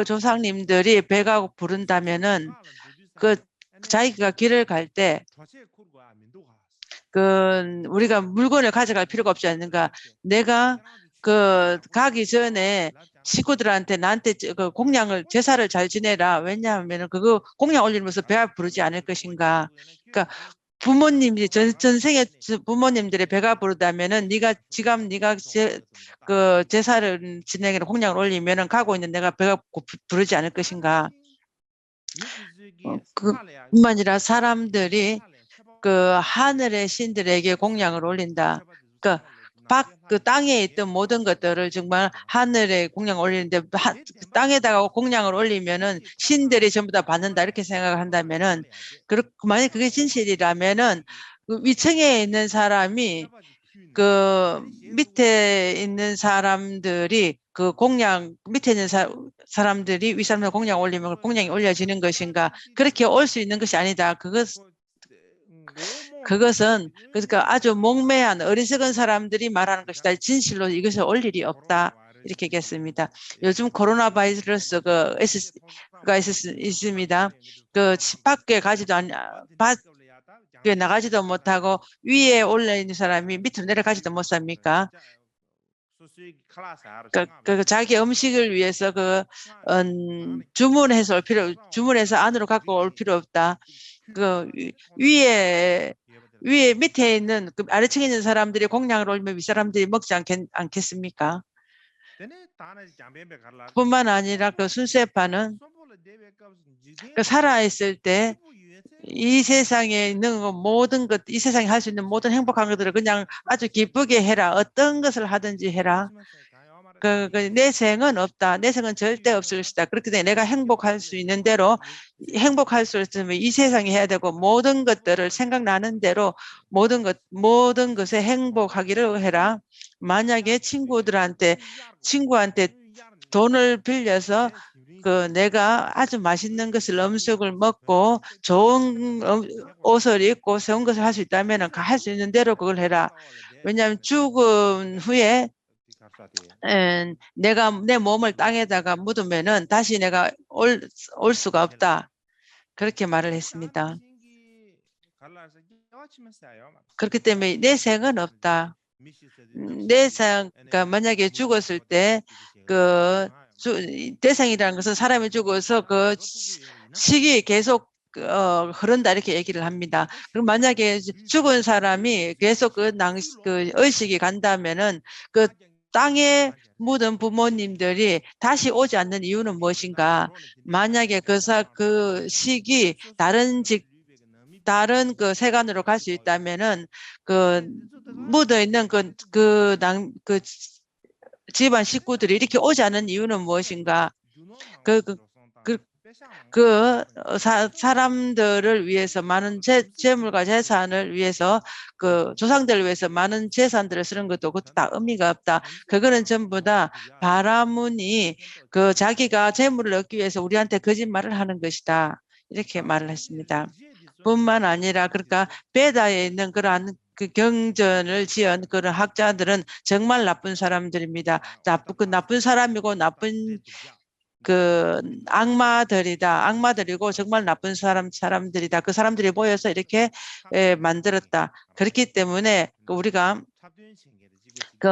조상님들이 배가 부른다면은 자기가 길을 갈 때 우리가 물건을 가져갈 필요가 없지 않는가? 내가 가기 전에 식구들한테 나한테 공양을 제사를 잘 지내라. 왜냐하면 그거 공양 올리면서 배가 부르지 않을 것인가? 그러니까 부모님이 전생에 부모님들의 배가 부르다면은 네가 제사를 지내기는 공양을 올리면은 가고 있는 내가 배가 부르지 않을 것인가? 뿐만 아니라 사람들이 하늘의 신들에게 공양을 올린다. 땅에 있던 모든 것들을 정말 하늘에 공양을 올리는데 땅에다가 공양을 올리면은 신들이 전부 다 받는다 이렇게 생각을 한다면은 만약 그게 진실이라면은 위층에 있는 사람이 밑에 있는 사람들이 밑에 있는 사람들이 위 사람들 공양 올리면 공양이 올려지는 것인가? 그렇게 올 수 있는 것이 아니다. 그것은 그러니까 아주 목매한 어리석은 사람들이 말하는 것이다. 진실로 이것을 올 일이 없다. 이렇게 얘기했습니다. 요즘 코로나 바이러스가 있습니다. 밖에 밖에 나가지도 못하고 위에 올라 있는 사람이 밑으로 내려가지도 못합니까? 자기 음식을 위해서 주문해서 안으로 갖고 올 필요 없다. 밑에 있는 아래층에 있는 사람들이 공양을 올리면 윗사람들이 먹지 않겠습니까? 뿐만 아니라 순세파는 살아있을 때 이 세상에 있는 모든 것, 이 세상에 할 수 있는 모든 행복한 것들을 그냥 아주 기쁘게 해라. 어떤 것을 하든지 해라. 내 생은 없다. 내 생은 절대 없을 것이다. 그렇기 때문에 내가 행복할 수 있는 대로 행복할 수 있으면 이 세상에 해야 되고 모든 것들을 생각나는 대로 모든 것에 행복하기를 해라. 만약에 친구한테 돈을 빌려서 내가 아주 맛있는 음식을 먹고 좋은 옷을 입고 좋은 것을 할 수 있다면 할 수 있는 대로 그걸 해라. 왜냐하면 죽은 후에 내가 내 몸을 땅에다가 묻으면은 다시 내가 올 수가 없다. 그렇게 말을 했습니다. 그렇기 때문에 내 생은 없다. 그러니까 만약에 죽었을 때 대생이라는 것은 사람이 죽어서 식이 계속 흐른다 이렇게 얘기를 합니다. 그럼 만약에 죽은 사람이 계속 의식이 간다면은 땅에 묻은 부모님들이 다시 오지 않는 이유는 무엇인가? 만약에 식이 다른 세간으로 갈 수 있다면은 묻어 있는 집안 식구들이 이렇게 오지 않은 이유는 무엇인가? 사람들을 위해서 많은 재물과 재산을 위해서 그 조상들을 위해서 많은 재산들을 쓰는 것도 그것도 다 의미가 없다. 그거는 전부 다 바라문이 그 자기가 재물을 얻기 위해서 우리한테 거짓말을 하는 것이다. 이렇게 말을 했습니다. 뿐만 아니라 그러니까 베다에 있는 그러한 그 경전을 지은 그런 학자들은 정말 나쁜 사람들입니다. 나쁜 사람이고 나쁜 그 악마들이고 정말 나쁜 사람들이다. 그 사람들이 모여서 이렇게 만들었다. 그렇기 때문에 우리가 그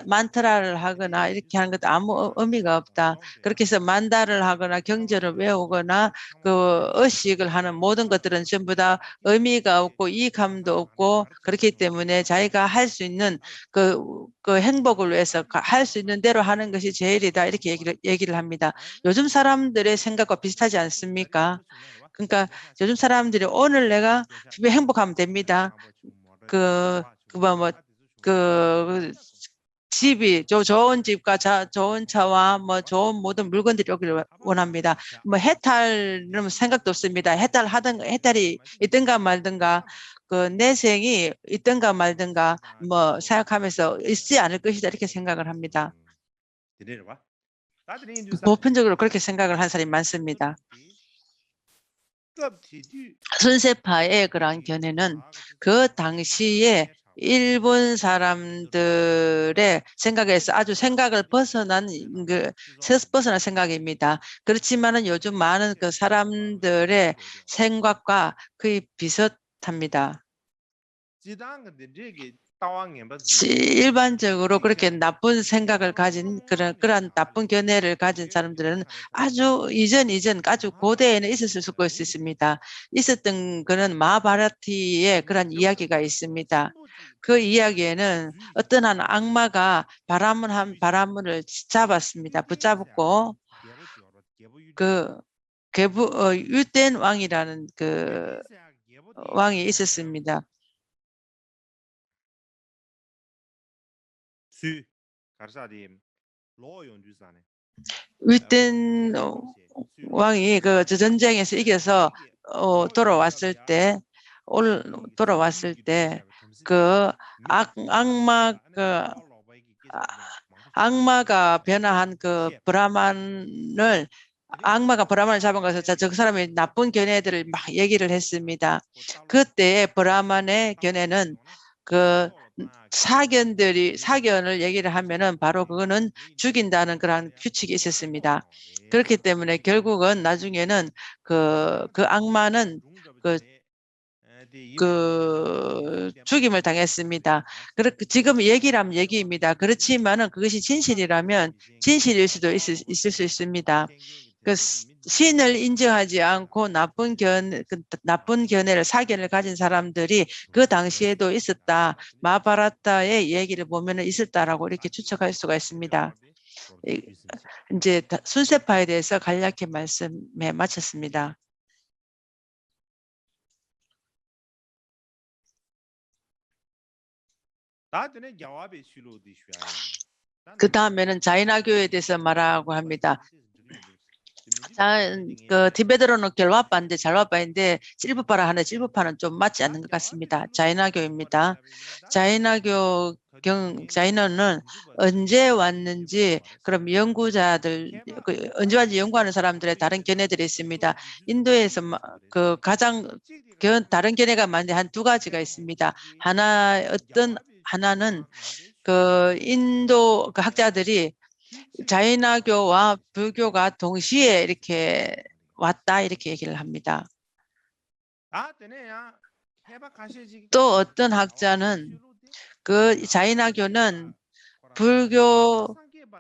만트라를 하거나 이렇게 하는 것도 아무 의미가 없다. 그렇게 해서 만다를 하거나 경전을 외우거나 그 의식을 하는 모든 것들은 전부 다 의미가 없고 이익함도 없고 그렇기 때문에 자기가 할 수 있는 그 행복을 위해서 할 수 있는 대로 하는 것이 제일이다. 이렇게 얘기를 합니다. 요즘 사람들의 생각과 비슷하지 않습니까? 그러니까 요즘 사람들이 오늘 내가 행복하면 됩니다. 집이 좋은 집과 좋은 차와 뭐 좋은 모든 물건들이 오기를 원합니다. 뭐 해탈은 생각도 없습니다. 해탈이 있든가 말든가 그 내생이 있든가 말든가 뭐 생각하면서 있지 않을 것이다 이렇게 생각을 합니다. 보편적으로 그렇게 생각을 한 사람이 많습니다. 순세파의 그러한 견해는 그 당시에 일본 사람들의 생각에서 아주 생각을 벗어난 생각입니다. 그렇지만은 요즘 많은 그 사람들의 생각과 거의 비슷합니다. 일반적으로 그렇게 나쁜 생각을 가진 그런 나쁜 견해를 가진 사람들은 아주 이전 아주 고대에는 있었을 수 있습니다. 있었던 그런 마하바라티의 그런 이야기가 있습니다. 그 이야기에는 어떤 한 악마가 바라문을 잡았습니다. 붙잡고 유된 왕이라는 그 왕이 있었습니다. 유된 왕이 그 전쟁에서 이겨서 돌아왔을 때 그 악마가 변화한 그 악마가 브라만을 잡은 것을 저 사람이 나쁜 견해들을 막 얘기를 했습니다. 그때 브라만의 견해는 그 사견을 얘기를 하면은 바로 그거는 죽인다는 그런 규칙이 있었습니다. 그렇기 때문에 결국은 나중에는 그 악마는 죽임을 당했습니다. 지금 얘기라면 얘기입니다. 그렇지만은 그것이 진실이라면 진실일 수도 있을 수 있습니다. 그 신을 인정하지 않고 나쁜 견해를 사견을 가진 사람들이 그 당시에도 있었다. 마하바라타의 얘기를 보면 있었다라고 이렇게 추측할 수가 있습니다. 이제 순세파에 대해서 간략히 말씀해 마쳤습니다. 그 다음에는 자이나교에 대해서 말하고 합니다. 그 티베트로는 결과파인데 잘화파인데 찔부파라 하는데 찔부파는 좀 맞지 않는 것 같습니다. 자이나교입니다. 자이나는 언제 왔는지 그럼 언제 왔는지 연구하는 사람들의 다른 견해들이 있습니다. 인도에서 그 가장 다른 견해가 많은데 한 두 가지가 있습니다. 하나는 그 인도 그 학자들이 자이나교와 불교가 동시에 이렇게 왔다 이렇게 얘기를 합니다. 또 어떤 학자는 그 자이나교는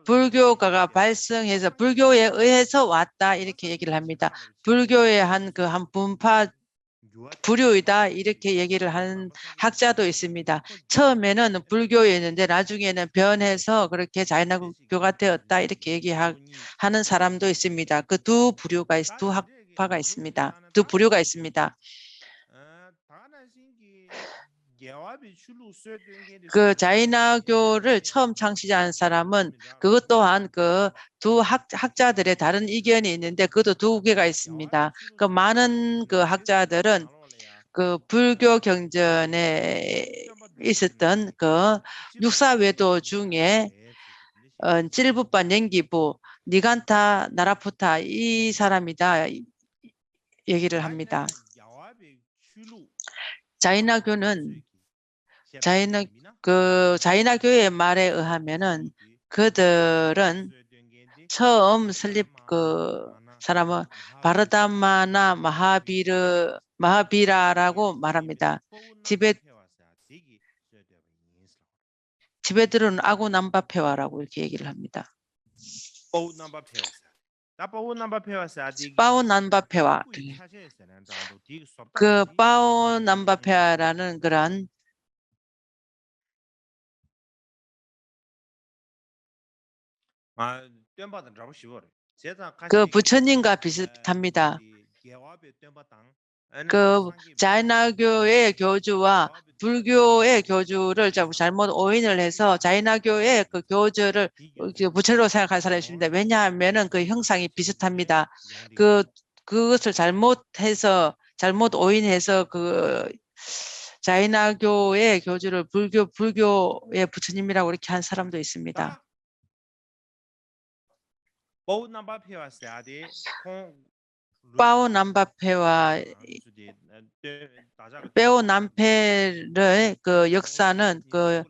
불교가가 발생해서 불교에 의해서 왔다 이렇게 얘기를 합니다. 불교의 한 분파 불효이다 이렇게 얘기를 하는 학자도 있습니다. 처음에는 불교였는데 나중에는 변해서 그렇게 자이나교가 되었다 이렇게 얘기하는 사람도 있습니다. 그 두 학파가 있습니다. 두 부류가 있습니다. 그 자이나교를 처음 창시한 사람은 그것 또한 그 두 학자들의 다른 의견이 있는데 그것도 두 개가 있습니다. 그 많은 그 학자들은 그 불교 경전에 있었던 그 육사외도 중에 찔부파 냉기부 니간타 나라푸타 이 사람이다 얘기를 합니다. 자이나교는 자이나교의 말에 의하면은 그들은 처음 설립 그 사람은 바르다마나 마하비라라고 말합니다. 티베트는 아구남바페와라고 이렇게 얘기를 합니다. 파오남바페와 그 파오남바페라는 그런 그 부처님과 비슷합니다. 그 자이나교의 교주와 불교의 교주를 잘못 오인을 해서 자이나교의 그 교주를 부처로 생각하는 사람이 있습니다. 왜냐하면은 그 형상이 비슷합니다. 그것을 잘못해서 잘못 오인해서 그 자이나교의 교주를 불교의 부처님이라고 이렇게 한 사람도 있습니다. 파오남바페와 빼오남페의 그 역사는 그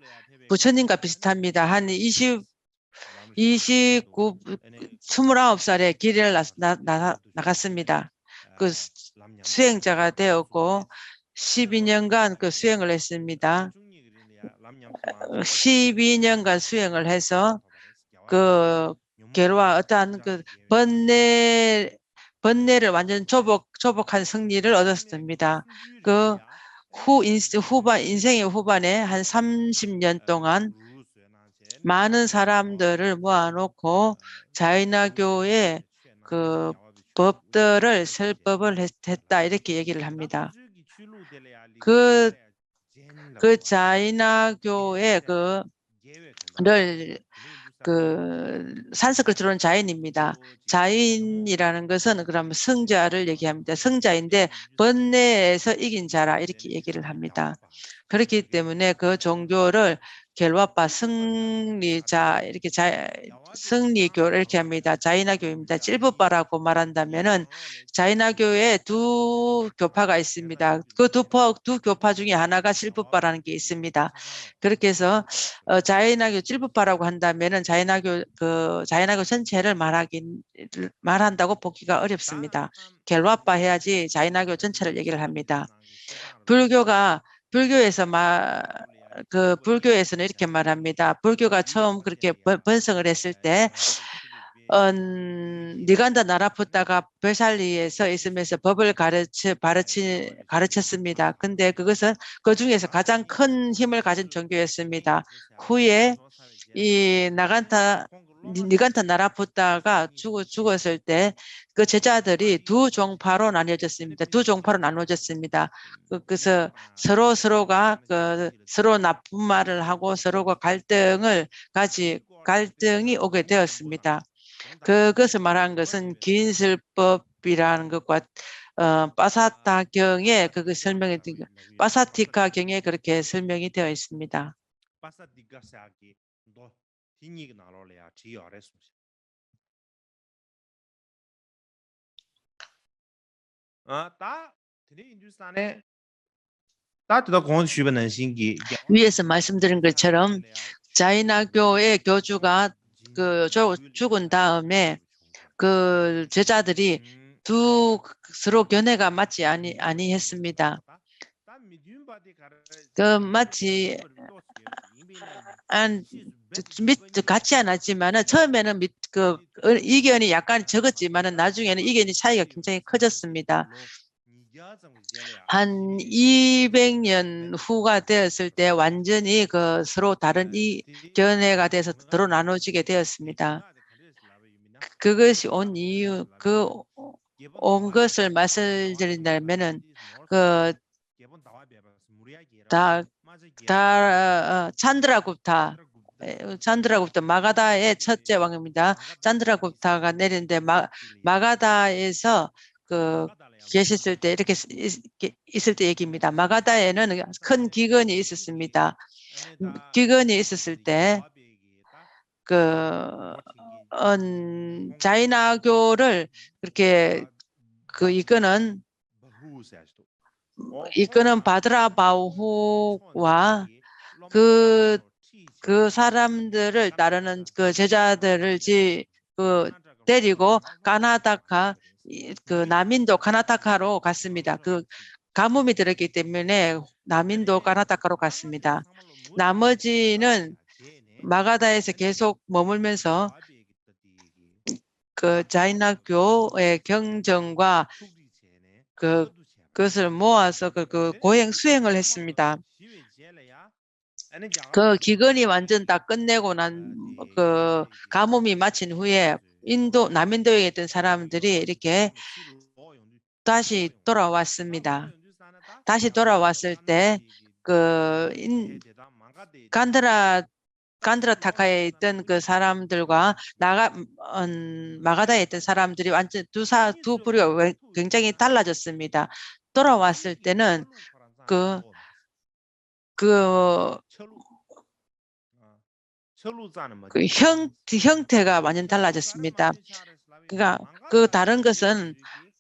부처님과 비슷합니다. 한 29살에 길을 나갔습니다. 그 수행자가 되었고 12년간 그 수행을 했습니다. 12년간 수행을 해서 그 결과 어떠한 그 번뇌를 완전 조복한 승리를 얻었습니다. 그 인생의 후반에 한 30년 동안 많은 사람들을 모아놓고 자이나교의 그 법들을 설법을 했다 이렇게 얘기를 합니다. 그 자이나교의 그 산스크리트로는 자인입니다. 자인이라는 것은 그러면 승자를 얘기합니다. 승자인데 번뇌에서 이긴 자라 이렇게 얘기를 합니다. 그렇기 때문에 그 종교를 겔와파 승리자 이렇게 승리교를 이렇게 합니다. 자이나교입니다. 찔부파라고 말한다면은 자이나교에 두 교파가 있습니다. 그 두 교파 중에 하나가 찔부파라는 게 있습니다. 그렇게 해서 자이나교 찔부파라고 한다면은 자이나교 전체를 말한다고 보기가 어렵습니다. 겔와파 해야지 자이나교 전체를 얘기를 합니다. 불교에서는 이렇게 말합니다. 불교가 처음 그렇게 번성을 했을 때 니간다 나라푸타가 베살리에서 있으면서 법을 가르쳤습니다. 근데 그것은 그 중에서 가장 큰 힘을 가진 종교였습니다. 후에 이 니간타 나라푸타가 죽었을 때 그 제자들이 두 종파로 나뉘어졌습니다. 그래서 서로가 서로 나쁜 말을 하고 서로가 갈등이 오게 되었습니다. 그것을 말한 것은 기인설법이라는 것과 빠사타경에 빠사티카경에 그렇게 설명이 되어 있습니다. 위에서 말씀드린 것처럼 자이나교의 교주가 죽은 다음에 그 제자들이 서로 견해가 맞지 아니했습니다. 같지 않았지만은 처음에는 이견이 약간 적었지만은 나중에는 이견이 차이가 굉장히 커졌습니다. 한 200년 후가 되었을 때 완전히 서로 다른 견해가 돼서 서로 나눠지게 되었습니다. 그것이 온 것을 말씀드린다면은 찬드라굽타 마가다의 첫째 왕입니다. 찬드라굽타가 내린데 마가다에서 계셨을 때 이렇게 있을 때 얘기입니다. 마가다에는 큰 기근이 있었습니다. 기근이 있었을 때 자이나교를 그렇게 이끄는 바드라바후와 그 사람들을 따르는 그 제자들을 데리고 남인도 카나타카로 갔습니다. 가뭄이 들었기 때문에 남인도 카나타카로 갔습니다. 나머지는 마가다에서 계속 머물면서 자이나교의 경전과 그것을 모아서 고행 수행을 했습니다. 기근이 완전 다 끝내고 난 가뭄이 마친 후에 남인도에 있던 사람들이 이렇게 다시 돌아왔습니다. 다시 돌아왔을 때 간드라타카에 있던 그 사람들과 마가다에 있던 사람들이 완전 두 부류가 굉장히 달라졌습니다. 돌아왔을 때는 형태가 완전 달라졌습니다. 그러니까 다른 것은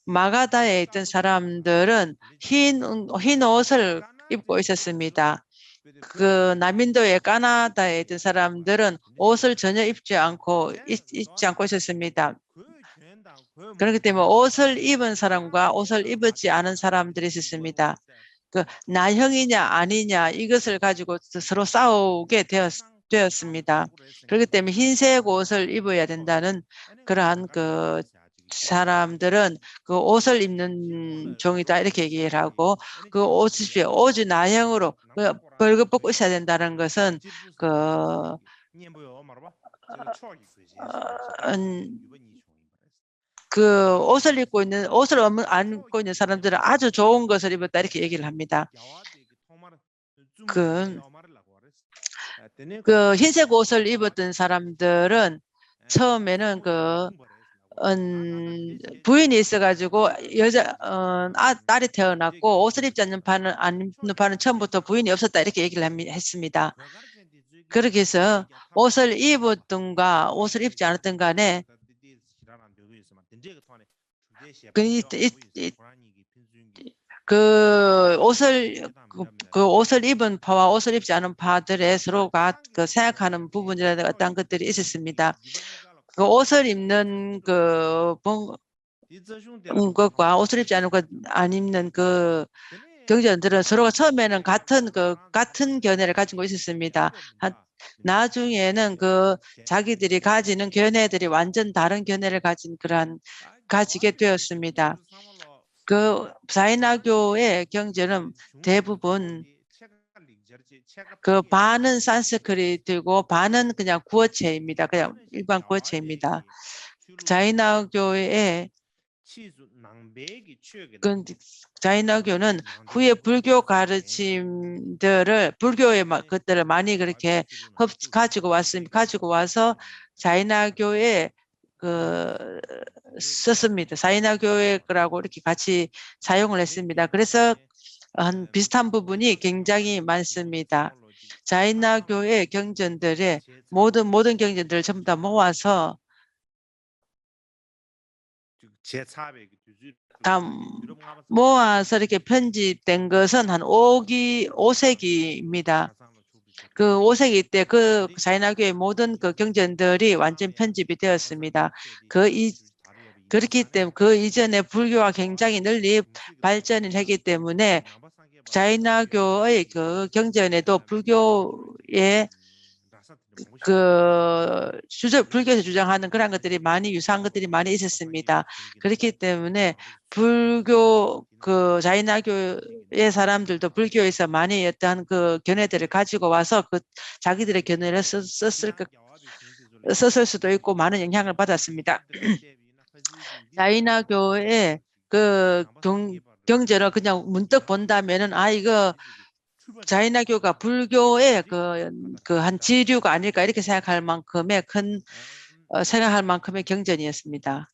마가다에 있던 사람들은 흰 옷을 입고 있었습니다. 남인도의 까나다에 있던 사람들은 옷을 전혀 입지 않고 있었습니다. 그렇기 때문에 옷을 입은 사람과 옷을 입지 않은 사람들이 있었습니다. 나형이냐 아니냐 이것을 가지고 서로 싸우게 되었습니다. 그렇기 때문에 흰색 옷을 입어야 된다는 그러한 사람들은 옷을 입는 종이다 이렇게 얘기를 하고 옷이 오직 나형으로 벌겋 있어야 된다는 것은 옷을 입고 있는 옷을 안 입고 있는 사람들은 아주 좋은 것을 입었다 이렇게 얘기를 합니다. 흰색 옷을 입었던 사람들은 처음에는 부인이 있어가지고 딸이 태어났고 옷을 입지 않는 안 입는 파는 처음부터 부인이 없었다 이렇게 얘기를 했습니다. 그렇게 해서 옷을 입었던가 옷을 입지 않았던 간에 옷을 입은 파와 옷을 입지 않은 파들의 서로가 생각하는 부분이라든가 어떤 것들이 있었습니다. 옷을 입는 것과 옷을 입지 않은 것 안 입는 경전들은 서로가 처음에는 같은 견해를 가지고 있었습니다. 나중에는 자기들이 가지는 견해들이 완전 다른 견해를 가지게 되었습니다. 자이나교의 경전은 대부분 반은 산스크리트고 반은 그냥 구어체입니다. 그냥 일반 구어체입니다. 자이나교는 후에 불교 가르침들을 불교의 것들을 많이 그렇게 가지고 와서 자이나교에 썼습니다. 자이나교의 거라고 이렇게 같이 사용을 했습니다. 그래서 비슷한 부분이 굉장히 많습니다. 자이나교의 경전들의 모든 경전들을 전부 다 모아서 이렇게 편집된 것은 한 5세기입니다. 5세기 때 자이나교의 모든 경전들이 완전 편집이 되었습니다. 그렇기 때문에 이전에 불교가 굉장히 널리 발전을 했기 때문에 자이나교의 경전에도 불교의 불교에서 주장하는 그런 것들이 유사한 것들이 많이 있었습니다. 그렇기 때문에 자이나교의 사람들도 불교에서 많이 어떤 견해들을 가지고 와서 자기들의 견해를 썼을 수도 있고 많은 영향을 받았습니다. 자이나교의 경전을 그냥 문득 본다면은 이거 자이나교가 불교의 그 한 지류가 아닐까 이렇게 생각할 만큼의 생각할 만큼의 경전이었습니다.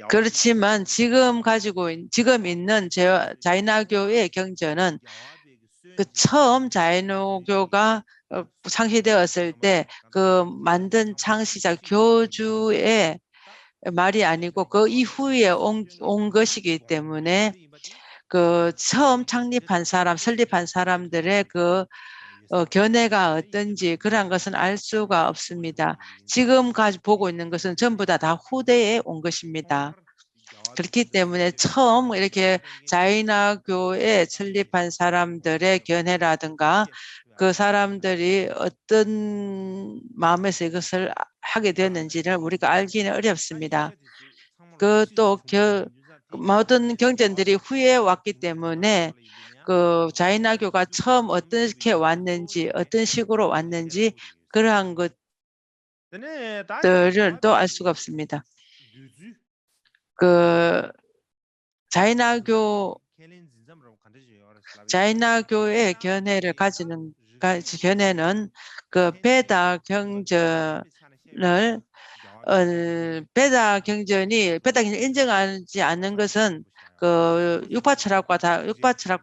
그렇지만 지금 있는 자이나교의 경전은 그 처음 자이나교가 창시되었을 때 그 만든 창시자 교주의 말이 아니고 그 이후에 온 것이기 때문에 그 처음 설립한 사람들의 그 견해가 어떤지 그러한 것은 알 수가 없습니다. 지금까지 보고 있는 것은 전부 다 후대에 온 것입니다. 그렇기 때문에 처음 이렇게 자이나교에 설립한 사람들의 견해라든가 그 사람들이 어떤 마음에서 이것을 하게 되었는지를 우리가 알기는 어렵습니다. 또 모든 경전들이 후에 왔기 때문에 그 자이나교가 처음 어떻게 왔는지 어떤 식으로 왔는지 그러한 것들을 또 알 수가 없습니다. 그 자이나교의 견해를 가지는 견해는 그 베다 경전을 베다 경전이 인정하지 않는 것은 그 육파 철학과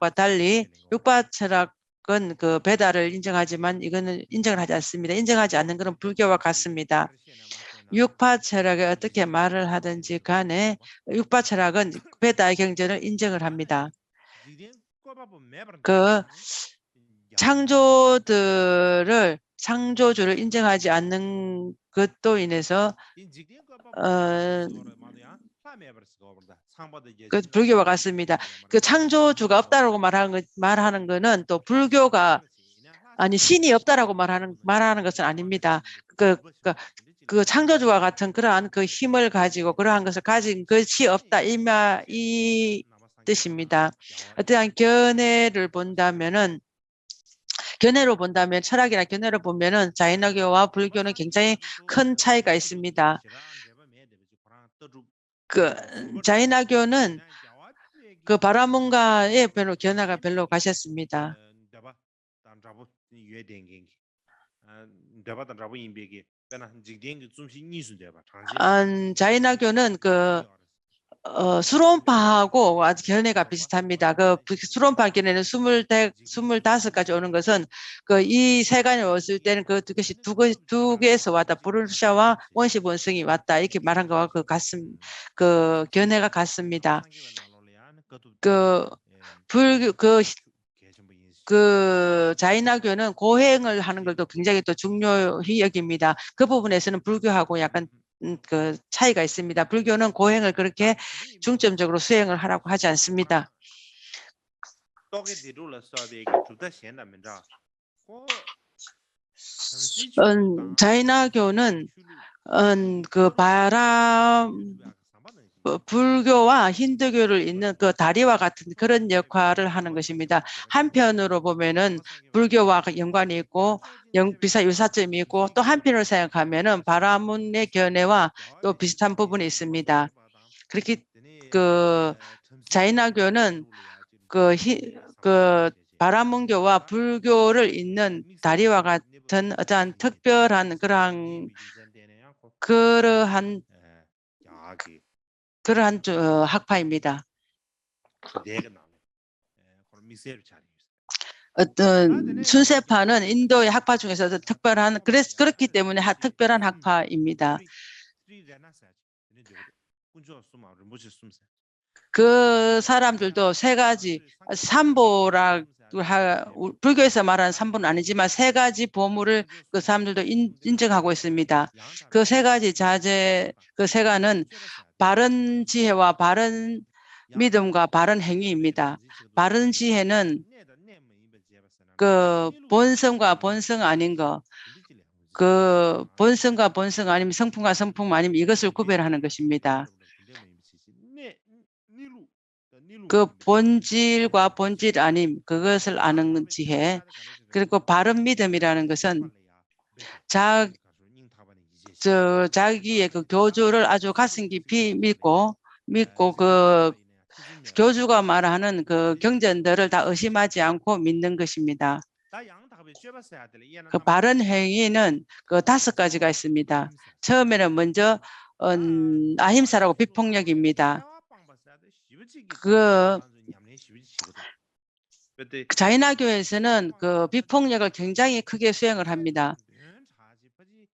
달리 육파 철학은 그 베다를 인정하지만 이거는 인정을 하지 않습니다. 인정하지 않는 것은 불교와 같습니다. 육파 철학에 어떻게 말을 하든지 간에 육파 철학은 베다의 경전을 인정을 합니다. 그 창조주를 인정하지 않는 것도 인해서 그 불교와 같습니다. 그 창조주가 없다라고 말하는 것은 또 불교가 신이 없다라고 말하는 것은 아닙니다. 그 창조주와 같은 그러한 그 힘을 가지고 그러한 것을 가진 것이 없다 이 뜻입니다. 어떠한 견해로 본다면 철학이나 견해로 보면은 자이나교와 불교는 굉장히 큰 차이가 있습니다. 그 자이나교는 그 바라문가의 견해가 별로 가셨습니다. 자이나교는 수론파하고 아주 견해가 비슷합니다. 수론파 견해는 25가지 오는 것은 이 세간에 왔을 때는 그 두 개에서 왔다. 불샤와 원시 본성이 왔다. 이렇게 말한 거와 그 견해가 같습니다. 자이나교는 고행을 하는 것도 굉장히 또 중요히 여깁니다. 그 부분에서는 불교하고 약간 그 차이가 있습니다. 불교는 고행을 그렇게 중점적으로 수행을 하라고 하지 않습니다. 자이나교는 불교와 힌두교를 잇는 그 다리와 같은 그런 역할을 하는 것입니다. 한편으로 보면은 불교와 연관이 있고 유사점이 있고 또 한편으로 생각하면은 바라문의 견해와 또 비슷한 부분이 있습니다. 그렇게 자이나교는 바라문교와 불교를 잇는 다리와 같은 어떠한 특별한 그러한 학파입니다. 어떤 순세파는 인도의 학파 중에서도 그렇기 때문에 특별한 학파입니다. 그 사람들도 세 가지 불교에서 말하는 삼보는 아니지만 세 가지 보물을 그 사람들도 인정하고 있습니다. 그 세 가지 그 세가는 바른 지혜와 바른 믿음과 바른 행위입니다. 바른 지혜는 그 본성과 본성 아닌 본성과 본성 아니면 성품과 성품 아니면 이것을 구별하는 것입니다. 그 본질과 본질 아님 그것을 아는 지혜. 그리고 바른 믿음이라는 것은 자기의 그 교주를 아주 가슴 깊이 믿고 교주가 말하는 그 경전들을 다 의심하지 않고 믿는 것입니다. 그 바른 행위는 그 5가지가 있습니다. 처음에는 먼저 아힘사라고 비폭력입니다. 그 자이나교에서는 그 비폭력을 굉장히 크게 수행을 합니다.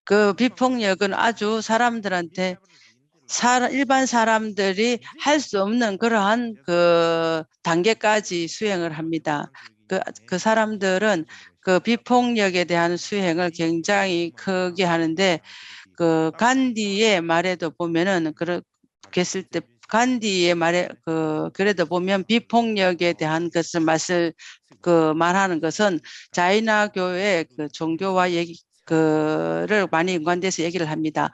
그 비폭력은 아주 사람들한테 일반 사람들이 할 수 없는 그러한 그 단계까지 수행을 합니다. 그 사람들은 그 비폭력에 대한 수행을 굉장히 크게 하는데 그 간디의 말에도 보면은 그랬을 때 간디의 말에 그래도 보면 비폭력에 대한 것을 말하는 것은 자이나교의 그 종교와 그를 많이 연관돼서 얘기를 합니다.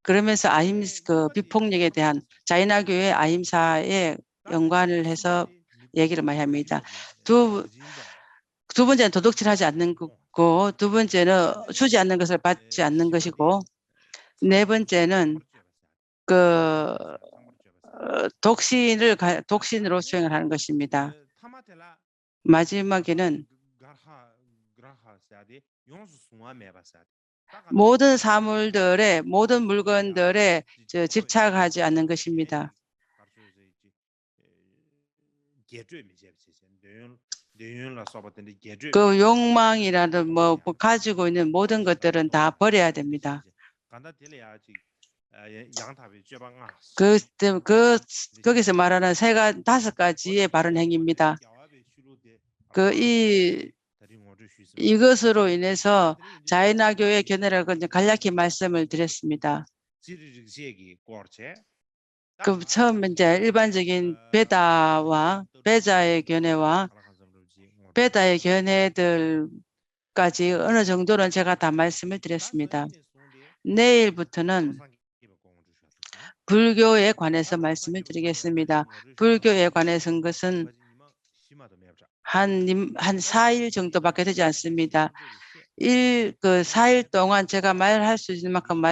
그러면서 그 비폭력에 대한 자이나교의 아힘사에 연관을 해서 얘기를 많이 합니다. 두 번째는 도둑질하지 않는 거고, 두 번째는 주지 않는 것을 받지 않는 것이고, 네 번째는 독신으로 수행을 하는 것입니다. 마지막에는 모든 사물들의 모든 물건들에 집착하지 않는 것입니다. 그 욕망이라든 뭐 가지고 있는 모든 것들은 다 버려야 됩니다. 거기서 말하는 5가지의 바른 행위입니다. 이것으로 인해서 자이나교의 견해를 간략히 말씀을 드렸습니다. 그 처음 이제 일반적인 베다의 견해와 베다의 견해들까지 어느 정도는 제가 다 말씀을 드렸습니다. 내일부터는 불교에 관해서 말씀을 드리겠습니다. 불교에 관해서는 것은 한 4일 정도밖에 되지 않습니다. 4일 동안 제가 말할 수 있는 만큼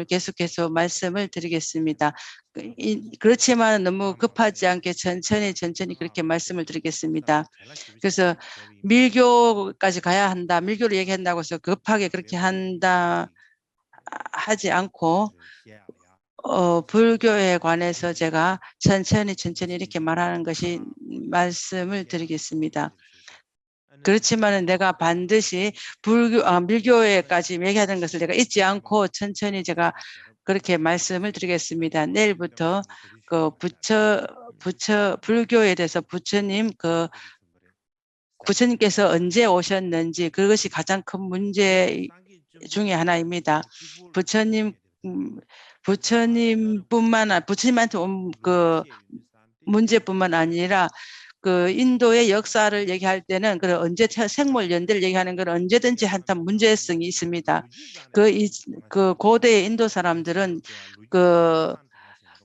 계속해서 말씀을 드리겠습니다. 그렇지만 너무 급하지 않게 천천히 그렇게 말씀을 드리겠습니다. 그래서 밀교까지 가야 한다, 밀교를 얘기한다고 해서 급하게 그렇게 하지 않고 불교에 관해서 제가 천천히 이렇게 말하는 것이 말씀을 드리겠습니다. 그렇지만 내가 반드시 밀교에까지 얘기하는 것을 내가 잊지 않고 천천히 제가 그렇게 말씀을 드리겠습니다. 내일부터 그 불교에 대해서 부처님께서 언제 오셨는지 그것이 가장 큰 문제 중에 하나입니다. 부처님한테 온 그 문제뿐만 아니라 그 인도의 역사를 얘기할 때는 언제 생물 연대를 얘기하는 건 언제든지 한탄 문제성이 있습니다. 그 고대의 인도 사람들은 그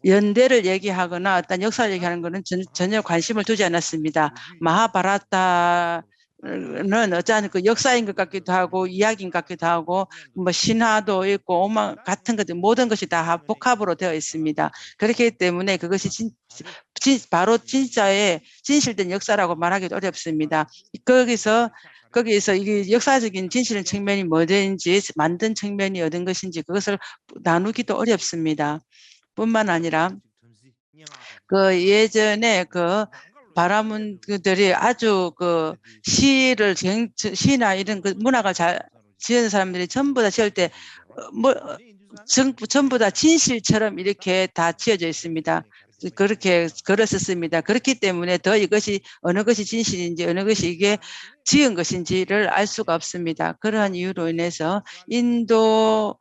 연대를 얘기하거나 어떤 역사를 얘기하는 것은 전혀 관심을 두지 않았습니다. 마하바라타는 어쩌면 그 역사인 것 같기도 하고 이야기인 것 같기도 하고 뭐 신화도 있고 같은 것들 모든 것이 다 복합으로 되어 있습니다. 그렇기 때문에 그것이 바로 진짜의 진실된 역사라고 말하기도 어렵습니다. 거기서 이게 역사적인 진실의 측면이 뭐든지 만든 측면이 어떤 것인지 그것을 나누기도 어렵습니다. 뿐만 아니라 그 예전에 그 바라문들이 아주 그 시나 이런 그 문학을 잘 지은 사람들이 전부 다 지을 때 전부 다 진실처럼 이렇게 다 지어져 있습니다. 그렇게 걸었었습니다. 그렇기 때문에 더 이것이 어느 것이 진실인지 어느 것이 이게 지은 것인지를 알 수가 없습니다. 그러한 이유로 인해서 인도를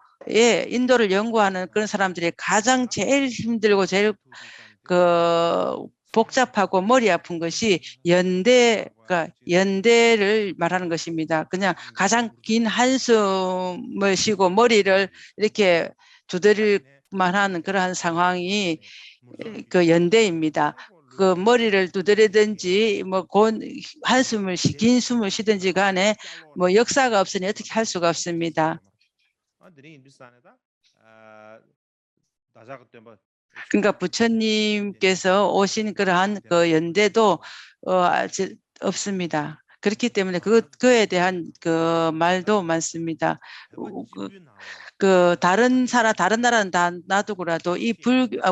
연구하는 그런 사람들이 가장 제일 힘들고 제일 복잡하고 머리 아픈 것이 연대를 말하는 것입니다. 그냥 가장 긴 한숨을 쉬고 머리를 이렇게 두드릴 만한 그러한 상황이 그 연대입니다. 그 머리를 두드리든지 뭐 긴 숨을 쉬든지 간에 뭐 역사가 없으니 어떻게 할 수가 없습니다. 그러니까 부처님께서 오신 그러한 그 연대도 없습니다. 그렇기 때문에 그에 대한 그 말도 많습니다. 다른 나라는 다 놔두고라도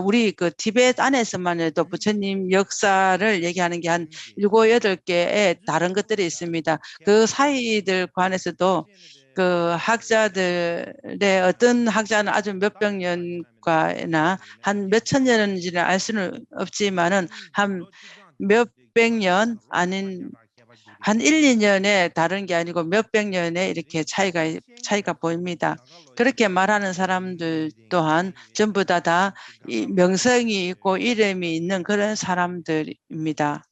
우리 그 티베트 안에서만 해도 부처님 역사를 얘기하는 게 한 7, 8개의 다른 것들이 있습니다. 그 사이들 관해서도 그 학자들의 어떤 학자는 아주 몇백 년과나 한 몇천 년인지는 알 수는 없지만은 한 몇백 년 아닌 한 1, 2년에 다른 게 아니고 몇백 년에 이렇게 차이가 보입니다. 그렇게 말하는 사람들 또한 전부 다 명성이 있고 이름이 있는 그런 사람들입니다.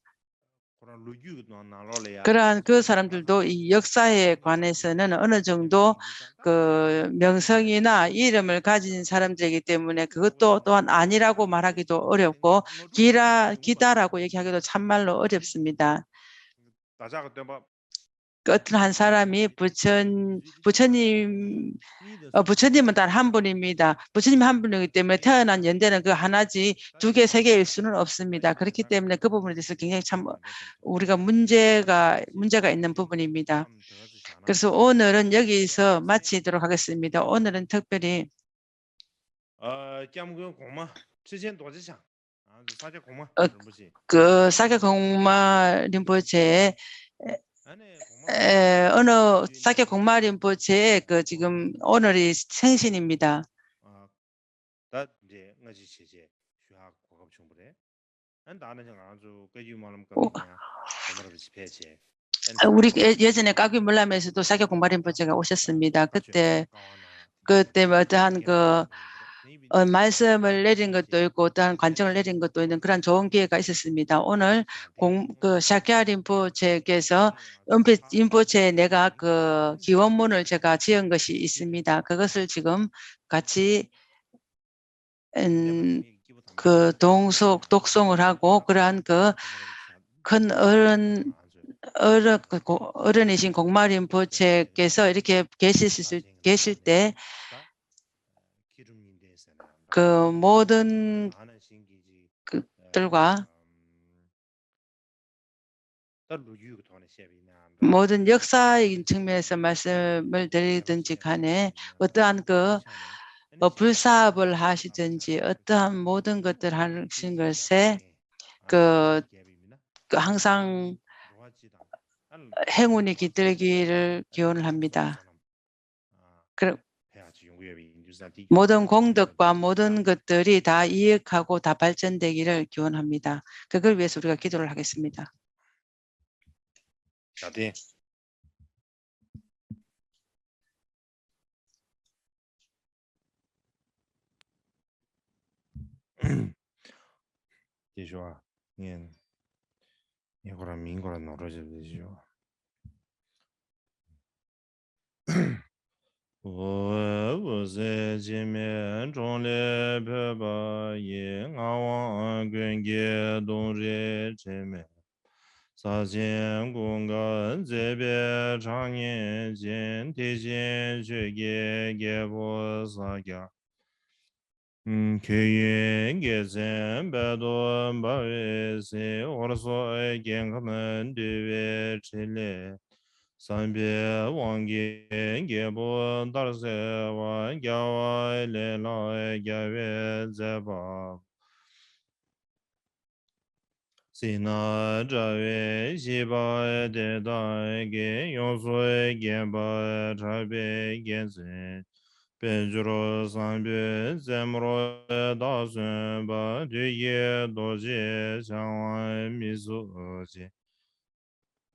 그러한 그 사람들도 이 역사에 관해서는 어느 정도 그 명성이나 이름을 가진 사람들이기 때문에 그것도 또한 아니라고 말하기도 어렵고 기다라고 얘기하기도 참말로 어렵습니다. 어떤 한 사람이 부처님은 단 한 분입니다. 부처님 한 분이기 때문에 태어난 연대는 그 하나지 2개, 3개일 수는 없습니다. 그렇기 때문에 그 부분에 대해서 굉장히 참 우리가 문제가 있는 부분입니다. 그래서 오늘은 여기서 마치도록 하겠습니다. 오늘은 특별히 그 사케공마 림포체의 사케공마 림포체의 그 지금 오늘이 생신입니다. 우리 예전에 까귀물람에서도 사케공마 림포체가 오셨습니다. 그때 어떠한 말씀을 내린 것도 있고 어떠한 관청을 내린 것도 있는 그런 좋은 기회가 있었습니다. 오늘 샤키아 림포체께서 은빛 림포체에 내가 그 기원문을 제가 지은 것이 있습니다. 그것을 지금 같이 그 독송을 하고 그러한 그 큰 어른이신 공마 림포체께서 이렇게 계실 때 그 모든 것들과 모든 역사적인 측면에서 말씀을 드리든지 간에 어떠한 불사업을 하시든지 어떠한 모든 것들 하신 것에 항상 행운이 깃들기를 기원을 합니다. 모든 공덕과 모든 것들이 다 이익하고 다 발전되기를 기원합니다. 그걸 위해서 우리가 기도를 하겠습니다. 네. 继续啊，念一会儿民国的脑子就继续。我在前面中来拍把烟，我跟给东人前面，撒钱公干这边常年间，提前去给我撒家。교회 계산 바도 바웨세 오르소 갱가만 되베 칠레 산베 왕게 게보 다르세와 야와 레라 야웨 자바 시나 자웨 시바 데다게 요소에 게바 자베 게세 벤주로 산베 zemro 다슨 바 뒤에 도제 장원 미소지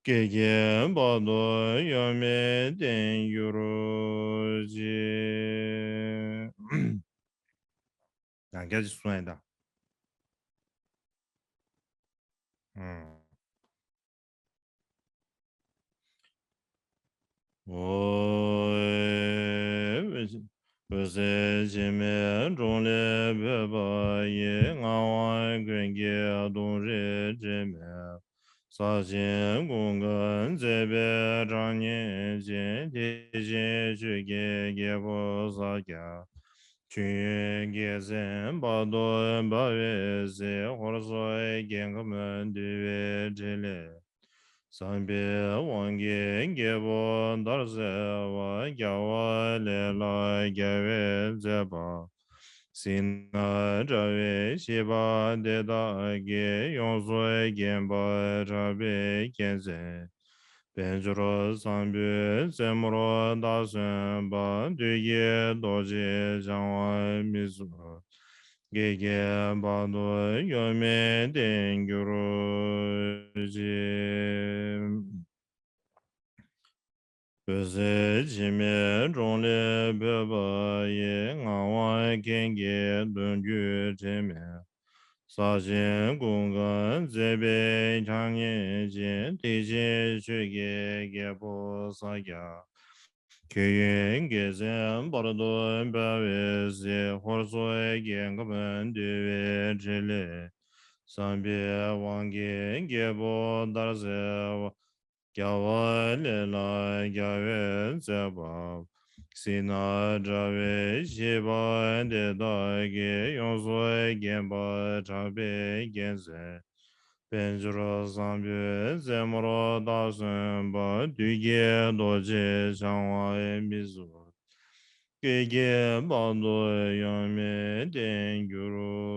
게게 바도 요메 된 유로지 양가지 수행다 Bese jime zhongle beba ye ngawan gwengi dongre jime sa jin gonggan zebe zhangye jin di jin juge gebo sa kya Gezen bado bawe ze horzo gengamen de jele sanbe wange gebo darze wa gyawa le la gawe zeba sina jawe shiba de da ge yonzo genba jabe genze Benjuro Sambyu Zemuro Dasun Ba Duye Doji Jangwa Mizu Gege Bado Yome Dengyuru Ji Böze Jime Zhongle Beba Ye Ngawa Genge Dungyu Jime Sajin Gungan Zebe Changye Jin Tijin Shuge Gebo Sagya Kyen Gezen Bardo Bawe Zi Horso Gengaben Dewe Jile Sambi Wangi Gebo Darze Gyawa Lela Gyawe Zeba Sina Jave Shiba De Dage Yonso Genba Jabe Genze Benjuro Zambi Zemuro Dasun Ba Duge Doje Jangwa Mizu Gege Bando Yame Dengyuru